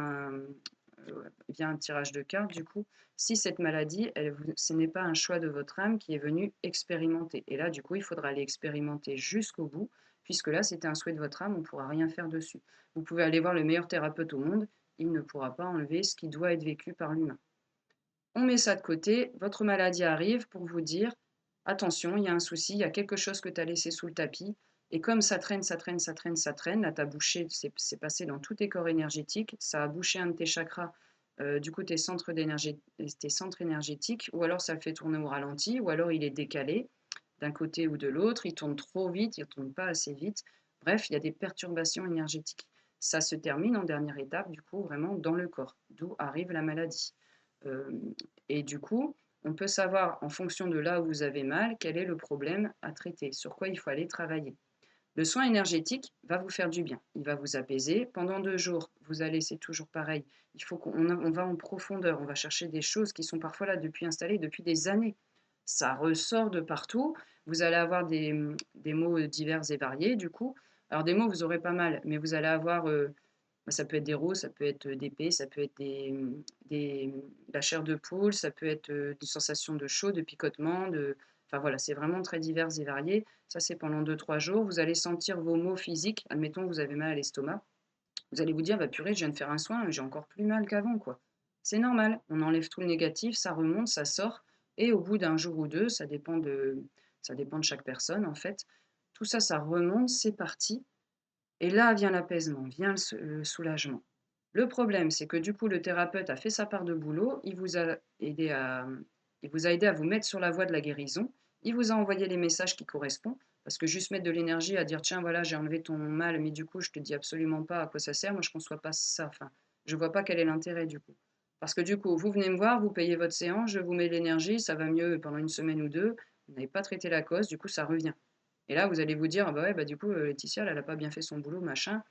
via un tirage de cartes du coup, si cette maladie, ce n'est pas un choix de votre âme qui est venu expérimenter. Et là, du coup, il faudra aller expérimenter jusqu'au bout, puisque là, c'était un souhait de votre âme, on ne pourra rien faire dessus. Vous pouvez aller voir le meilleur thérapeute au monde, il ne pourra pas enlever ce qui doit être vécu par l'humain. On met ça de côté, votre maladie arrive pour vous dire, attention, il y a un souci, il y a quelque chose que tu as laissé sous le tapis, et comme ça traîne, ça traîne, ça traîne, ça traîne, là, tu as bouché, c'est passé dans tous tes corps énergétiques, ça a bouché un de tes chakras, du coup, tes centres énergétiques, ou alors ça le fait tourner au ralenti, ou alors il est décalé d'un côté ou de l'autre, il tourne trop vite, il ne tourne pas assez vite. Bref, il y a des perturbations énergétiques. Ça se termine en dernière étape, du coup, vraiment dans le corps, d'où arrive la maladie. Euh, et du coup, on peut savoir en fonction de là où vous avez mal, quel est le problème à traiter, sur quoi il faut aller travailler. Le soin énergétique va vous faire du bien, il va vous apaiser. Pendant 2 jours, vous allez, c'est toujours pareil, il faut on va en profondeur, on va chercher des choses qui sont parfois là depuis installées depuis des années. Ça ressort de partout, vous allez avoir des mots divers et variés du coup. Alors des mots, vous aurez pas mal, mais vous allez avoir ça peut être des roux, ça peut être des pets, ça peut être des, la chair de poule, ça peut être des sensations de chaud, de picotement, enfin voilà, c'est vraiment très divers et varié. Ça, c'est pendant 2, 3 jours. Vous allez sentir vos maux physiques. Admettons que vous avez mal à l'estomac. Vous allez vous dire, bah purée, je viens de faire un soin, j'ai encore plus mal qu'avant, quoi. C'est normal. On enlève tout le négatif, ça remonte, ça sort. Et au bout d'un jour ou deux, ça dépend de chaque personne, en fait. Tout ça, ça remonte, c'est parti. Et là vient l'apaisement, vient le soulagement. Le problème, c'est que du coup, le thérapeute a fait sa part de boulot, il vous a aidé à vous mettre sur la voie de la guérison, il vous a envoyé les messages qui correspondent, parce que juste mettre de l'énergie à dire tiens voilà j'ai enlevé ton mal, mais du coup je te dis absolument pas à quoi ça sert, moi je ne conçois pas ça, enfin je vois pas quel est l'intérêt du coup. Parce que du coup, vous venez me voir, vous payez votre séance, je vous mets de l'énergie, ça va mieux pendant une semaine ou deux, vous n'avez pas traité la cause, du coup ça revient. Et là, vous allez vous dire, ah bah ouais, bah du coup, Laetitia, elle n'a pas bien fait son boulot, machin.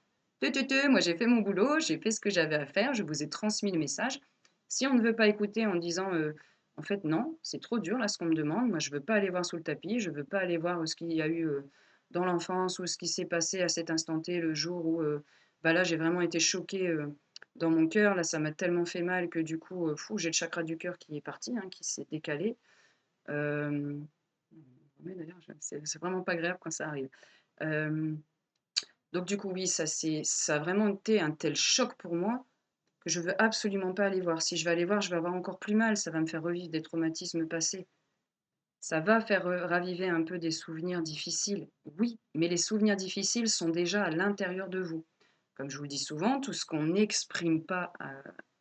Moi j'ai fait mon boulot, j'ai fait ce que j'avais à faire, je vous ai transmis le message. Si on ne veut pas écouter en disant, en fait, non, c'est trop dur là ce qu'on me demande, moi je ne veux pas aller voir sous le tapis, je ne veux pas aller voir ce qu'il y a eu dans l'enfance ou ce qui s'est passé à cet instant T, le jour où, bah là, j'ai vraiment été choquée dans mon cœur, là, ça m'a tellement fait mal que du coup, j'ai le chakra du cœur qui est parti, hein, qui s'est décalé. Euh, oui, d'ailleurs, c'est vraiment pas agréable quand ça arrive. Euh, donc du coup, oui, ça a vraiment été un tel choc pour moi que je veux absolument pas aller voir. Si je vais aller voir, je vais avoir encore plus mal. Ça va me faire revivre des traumatismes passés. Ça va faire raviver un peu des souvenirs difficiles. Oui, mais les souvenirs difficiles sont déjà à l'intérieur de vous. Comme je vous le dis souvent, tout ce qu'on n'exprime pas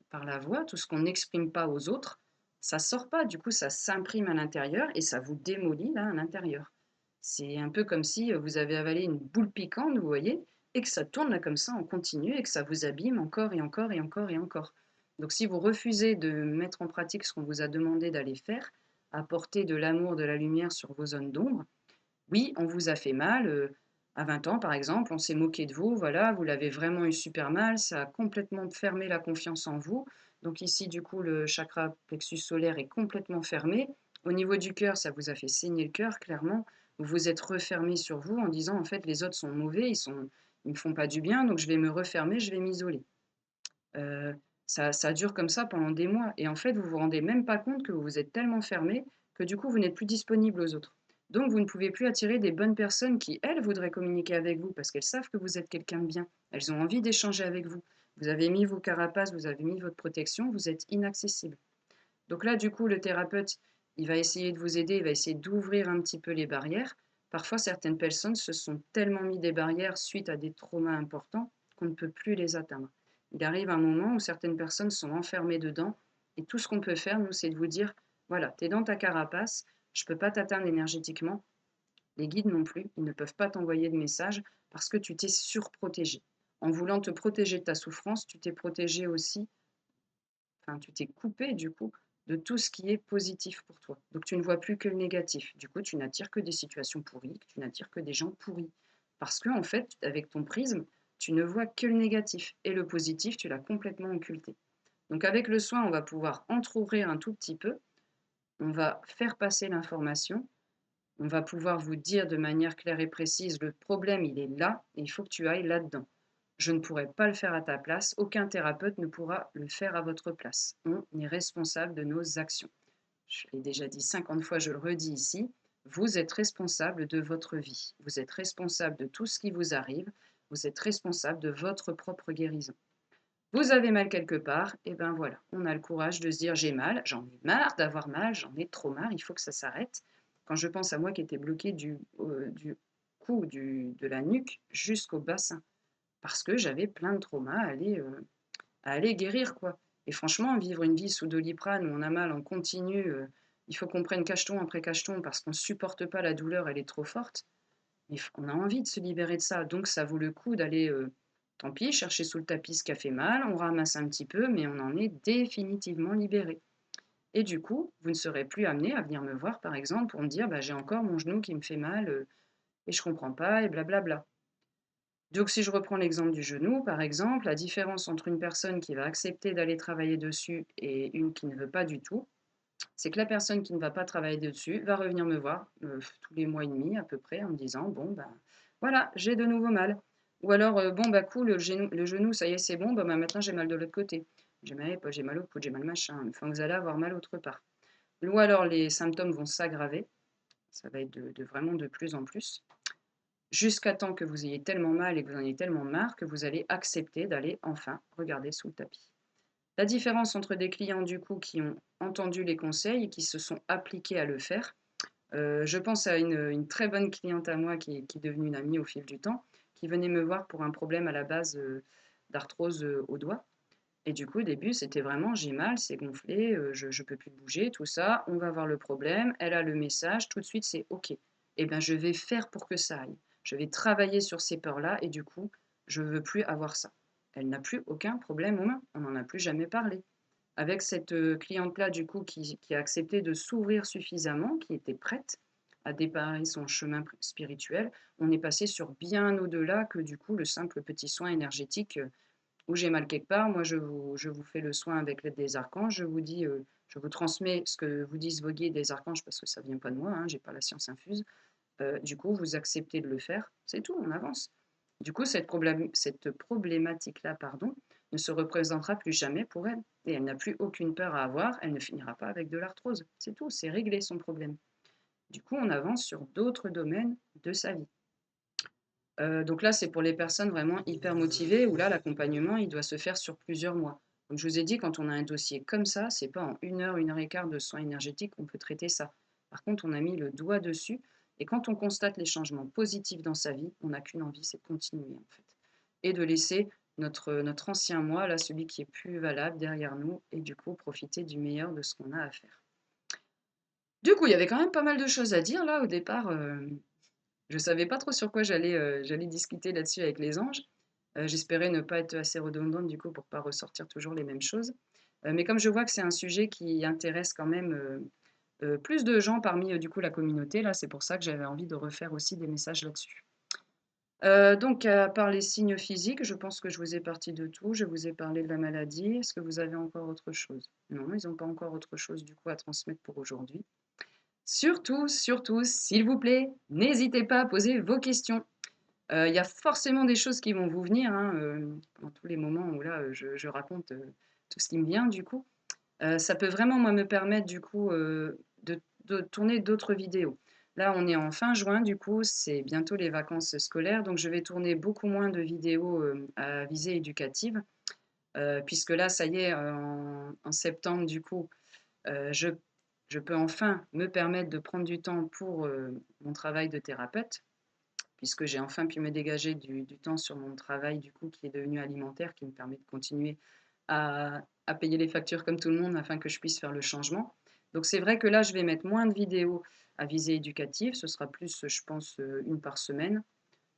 par la voix, tout ce qu'on n'exprime pas aux autres, ça sort pas. Du coup, ça s'imprime à l'intérieur et ça vous démolit là à l'intérieur. C'est un peu comme si vous avez avalé une boule piquante, vous voyez, et que ça tourne là comme ça en continu et que ça vous abîme encore et encore et encore et encore. Donc si vous refusez de mettre en pratique ce qu'on vous a demandé d'aller faire, apporter de l'amour, de la lumière sur vos zones d'ombre, oui, on vous a fait mal. À 20 ans, par exemple, on s'est moqué de vous, voilà, vous l'avez vraiment eu super mal, ça a complètement fermé la confiance en vous. Donc ici, du coup, le chakra plexus solaire est complètement fermé. Au niveau du cœur, ça vous a fait saigner le cœur, clairement. Vous vous êtes refermé sur vous en disant, en fait, les autres sont mauvais, ils me font pas du bien, donc je vais me refermer, je vais m'isoler. Euh, ça dure comme ça pendant des mois. Et en fait, vous vous rendez même pas compte que vous vous êtes tellement fermé que du coup, vous n'êtes plus disponible aux autres. Donc, vous ne pouvez plus attirer des bonnes personnes qui, elles, voudraient communiquer avec vous parce qu'elles savent que vous êtes quelqu'un de bien. Elles ont envie d'échanger avec vous. Vous avez mis vos carapaces, vous avez mis votre protection, vous êtes inaccessible. Donc là, du coup, le thérapeute, il va essayer de vous aider, il va essayer d'ouvrir un petit peu les barrières. Parfois, certaines personnes se sont tellement mis des barrières suite à des traumas importants qu'on ne peut plus les atteindre. Il arrive un moment où certaines personnes sont enfermées dedans et tout ce qu'on peut faire, nous, c'est de vous dire, voilà, tu es dans ta carapace, je ne peux pas t'atteindre énergétiquement, les guides non plus, ils ne peuvent pas t'envoyer de message parce que tu t'es surprotégé. En voulant te protéger de ta souffrance, tu t'es protégé aussi enfin, tu t'es coupé du coup de tout ce qui est positif pour toi. Donc tu ne vois plus que le négatif. Du coup, tu n'attires que des situations pourries, tu n'attires que des gens pourris. Parce que en fait, avec ton prisme, tu ne vois que le négatif et le positif, tu l'as complètement occulté. Donc avec le soin, on va pouvoir entrouvrir un tout petit peu, on va faire passer l'information, on va pouvoir vous dire de manière claire et précise, le problème, il est là et il faut que tu ailles là-dedans. Je ne pourrai pas le faire à ta place, aucun thérapeute ne pourra le faire à votre place. On est responsable de nos actions. Je l'ai déjà dit 50 fois, je le redis ici, vous êtes responsable de votre vie. Vous êtes responsable de tout ce qui vous arrive. Vous êtes responsable de votre propre guérison. Vous avez mal quelque part, et ben voilà, on a le courage de se dire j'ai mal, j'en ai marre d'avoir mal, j'en ai trop marre, il faut que ça s'arrête. Quand je pense à moi qui était bloqué du cou, de la nuque jusqu'au bassin, parce que j'avais plein de traumas à aller guérir, quoi. Et franchement, vivre une vie sous Doliprane où on a mal en continu, il faut qu'on prenne cacheton après cacheton parce qu'on ne supporte pas la douleur, elle est trop forte. Mais on a envie de se libérer de ça, donc ça vaut le coup d'aller, tant pis, chercher sous le tapis ce qui a fait mal, on ramasse un petit peu, mais on en est définitivement libéré. Et du coup, vous ne serez plus amené à venir me voir, par exemple, pour me dire: «Bah, j'ai encore mon genou qui me fait mal, et je comprends pas» et blablabla. Donc si je reprends l'exemple du genou, par exemple, la différence entre une personne qui va accepter d'aller travailler dessus et une qui ne veut pas du tout, c'est que la personne qui ne va pas travailler dessus va revenir me voir, tous les mois et demi à peu près en me disant: «Bon, ben, voilà, j'ai de nouveau mal». Ou alors, «Bon, bah, cool, le genou, ça y est, c'est bon, bah, maintenant j'ai mal de l'autre côté. J'ai mal à l'épaule, j'ai mal au coude, j'ai mal machin». Enfin, vous allez avoir mal autre part. Ou alors les symptômes vont s'aggraver, ça va être de vraiment de plus en plus, jusqu'à temps que vous ayez tellement mal et que vous en ayez tellement marre que vous allez accepter d'aller enfin regarder sous le tapis. La différence entre des clients du coup qui ont entendu les conseils et qui se sont appliqués à le faire, je pense à une très bonne cliente à moi qui est devenue une amie au fil du temps, qui venait me voir pour un problème à la base d'arthrose au doigt. Et du coup, au début, c'était vraiment j'ai mal, c'est gonflé, je ne peux plus bouger, tout ça. On va voir le problème. Elle a le message. Tout de suite, c'est OK. Eh bien, je vais faire pour que ça aille. Je vais travailler sur ces peurs-là et du coup, je ne veux plus avoir ça. Elle n'a plus aucun problème aux mains. On n'en a plus jamais parlé. Avec cette cliente-là, du coup, qui a accepté de s'ouvrir suffisamment, qui était prête à déparer son chemin spirituel, on est passé sur bien au-delà que du coup le simple petit soin énergétique où j'ai mal quelque part. Moi, je vous fais le soin avec l'aide des archanges. Je vous dis, je vous transmets ce que vous disent vos guides des archanges parce que ça ne vient pas de moi, hein, j'ai pas la science infuse. Du coup, vous acceptez de le faire, c'est tout, on avance. Du coup, cette problématique-là, pardon, ne se représentera plus jamais pour elle. Et elle n'a plus aucune peur à avoir, elle ne finira pas avec de l'arthrose. C'est tout, c'est réglé son problème. Du coup, on avance sur d'autres domaines de sa vie. Donc là, c'est pour les personnes vraiment hyper motivées où là, l'accompagnement, il doit se faire sur plusieurs mois. Comme je vous ai dit, quand on a un dossier comme ça, c'est pas en 1 et quart de soins énergétiques qu'on peut traiter ça. Par contre, on a mis le doigt dessus et quand on constate les changements positifs dans sa vie, on n'a qu'une envie, c'est de continuer en fait. Et de laisser notre ancien moi, là, celui qui est plus valable derrière nous et du coup profiter du meilleur de ce qu'on a à faire. Du coup, il y avait quand même pas mal de choses à dire là au départ. Je savais pas trop sur quoi j'allais discuter là-dessus avec les anges. J'espérais ne pas être assez redondante du coup pour pas ressortir toujours les mêmes choses. Mais comme je vois que c'est un sujet qui intéresse quand même, plus de gens parmi, du coup la communauté là, c'est pour ça que j'avais envie de refaire aussi des messages là-dessus. Donc à part les signes physiques, je pense que je vous ai parlé de tout. Je vous ai parlé de la maladie. Est-ce que vous avez encore autre chose? Non, ils ont pas encore autre chose du coup à transmettre pour aujourd'hui. Surtout, surtout, s'il vous plaît, n'hésitez pas à poser vos questions. Il y a forcément des choses qui vont vous venir, hein, dans tous les moments où là, je raconte, tout ce qui me vient du coup. Ça peut vraiment moi me permettre du coup, de tourner d'autres vidéos. Là, on est en fin juin du coup, c'est bientôt les vacances scolaires, donc je vais tourner beaucoup moins de vidéos, à visée éducative, puisque là, ça y est, en septembre du coup, je peux enfin me permettre de prendre du temps pour, mon travail de thérapeute, puisque j'ai enfin pu me dégager du temps sur mon travail du coup qui est devenu alimentaire, qui me permet de continuer à payer les factures comme tout le monde afin que je puisse faire le changement. Donc c'est vrai que là, je vais mettre moins de vidéos à visée éducative, ce sera plus, je pense, 1 par semaine,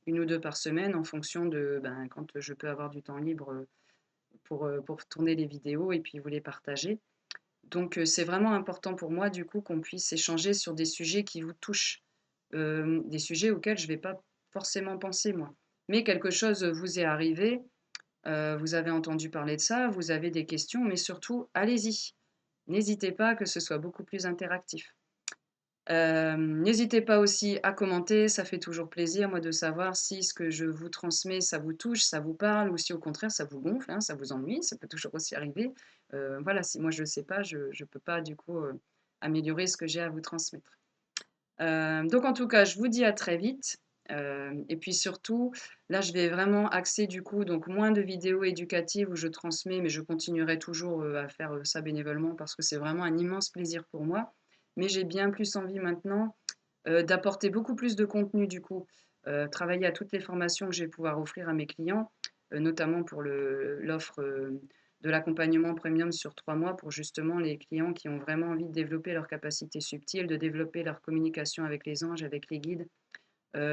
1 ou 2 par semaine en fonction de, ben, quand je peux avoir du temps libre, pour tourner les vidéos et puis vous les partager. Donc c'est vraiment important pour moi du coup qu'on puisse échanger sur des sujets qui vous touchent, des sujets auxquels je ne vais pas forcément penser moi. Mais quelque chose vous est arrivé, vous avez entendu parler de ça, vous avez des questions, mais surtout allez-y. N'hésitez pas, que ce soit beaucoup plus interactif. N'hésitez pas aussi à commenter, ça fait toujours plaisir, moi, de savoir si ce que je vous transmets, ça vous touche, ça vous parle, ou si au contraire ça vous gonfle, hein, ça vous ennuie, ça peut toujours aussi arriver. Voilà, si moi je ne sais pas, je ne peux pas du coup améliorer ce que j'ai à vous transmettre. Donc en tout cas, je vous dis à très vite. Et puis surtout, là, je vais vraiment axer du coup donc moins de vidéos éducatives où je transmets, mais je continuerai toujours à faire ça bénévolement parce que c'est vraiment un immense plaisir pour moi. Mais j'ai bien plus envie maintenant d'apporter beaucoup plus de contenu du coup, travailler à toutes les formations que je vais pouvoir offrir à mes clients, notamment pour l'offre de l'accompagnement premium sur 3 mois pour justement les clients qui ont vraiment envie de développer leurs capacités subtiles, de développer leur communication avec les anges, avec les guides.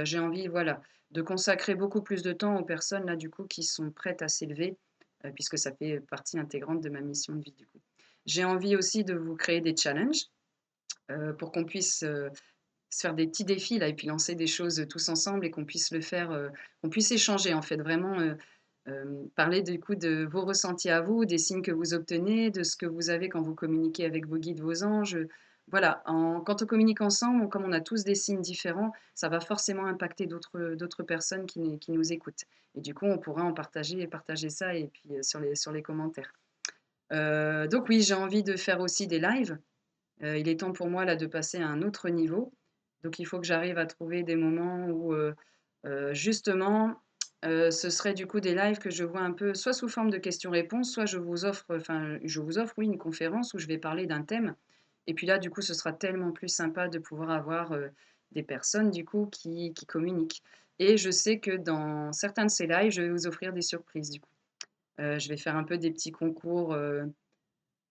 J'ai envie, voilà, de consacrer beaucoup plus de temps aux personnes là du coup qui sont prêtes à s'élever, puisque ça fait partie intégrante de ma mission de vie du coup. J'ai envie aussi de vous créer des challenges pour qu'on puisse se faire des petits défis là et puis lancer des choses tous ensemble et qu'on puisse le faire, qu'on puisse échanger en fait vraiment, parler du coup de vos ressentis à vous, des signes que vous obtenez, de ce que vous avez quand vous communiquez avec vos guides, vos anges. Voilà, quand on communique ensemble, comme on a tous des signes différents, ça va forcément impacter d'autres personnes qui nous écoutent. Et du coup, on pourra en partager et partager ça et puis sur les commentaires. Donc oui, j'ai envie de faire aussi des lives. Il est temps pour moi là de passer à un autre niveau. Donc il faut que j'arrive à trouver des moments où, justement, ce serait du coup des lives que je vois un peu soit sous forme de questions-réponses, soit je vous offre, oui, une conférence où je vais parler d'un thème et puis là, du coup, ce sera tellement plus sympa de pouvoir avoir, des personnes du coup qui communiquent et je sais que dans certains de ces lives, je vais vous offrir des surprises du coup. Je vais faire un peu des petits concours,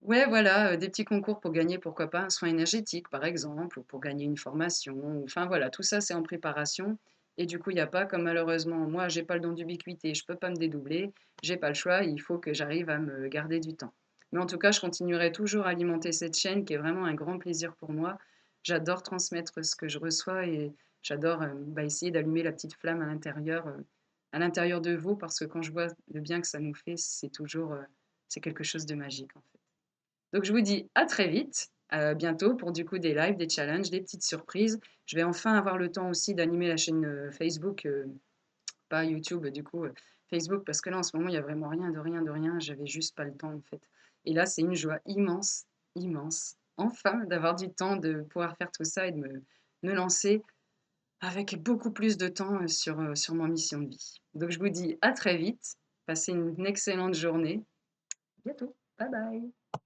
ouais, voilà, des petits concours pour gagner, pourquoi pas, un soin énergétique, par exemple, ou pour gagner une formation, enfin voilà, tout ça, c'est en préparation et du coup, il y a pas comme malheureusement, moi, j'ai pas le don d'ubiquité, je peux pas me dédoubler, j'ai pas le choix, il faut que j'arrive à me garder du temps. Mais en tout cas, je continuerai toujours à alimenter cette chaîne qui est vraiment un grand plaisir pour moi. J'adore transmettre ce que je reçois et j'adore, essayer d'allumer la petite flamme à l'intérieur de vous parce que quand je vois le bien que ça nous fait, c'est toujours, c'est quelque chose de magique, en fait. Donc je vous dis à très vite, bientôt pour du coup des lives, des challenges, des petites surprises. Je vais enfin avoir le temps aussi d'animer la chaîne, Facebook, pas YouTube du coup, Facebook parce que là en ce moment il y a vraiment rien de rien de rien, j'avais juste pas le temps en fait. Et là c'est une joie immense, immense, enfin d'avoir du temps de pouvoir faire tout ça et de me lancer avec beaucoup plus de temps, sur ma mission de vie. Donc je vous dis à très vite, passez une excellente journée. À bientôt. Bye bye.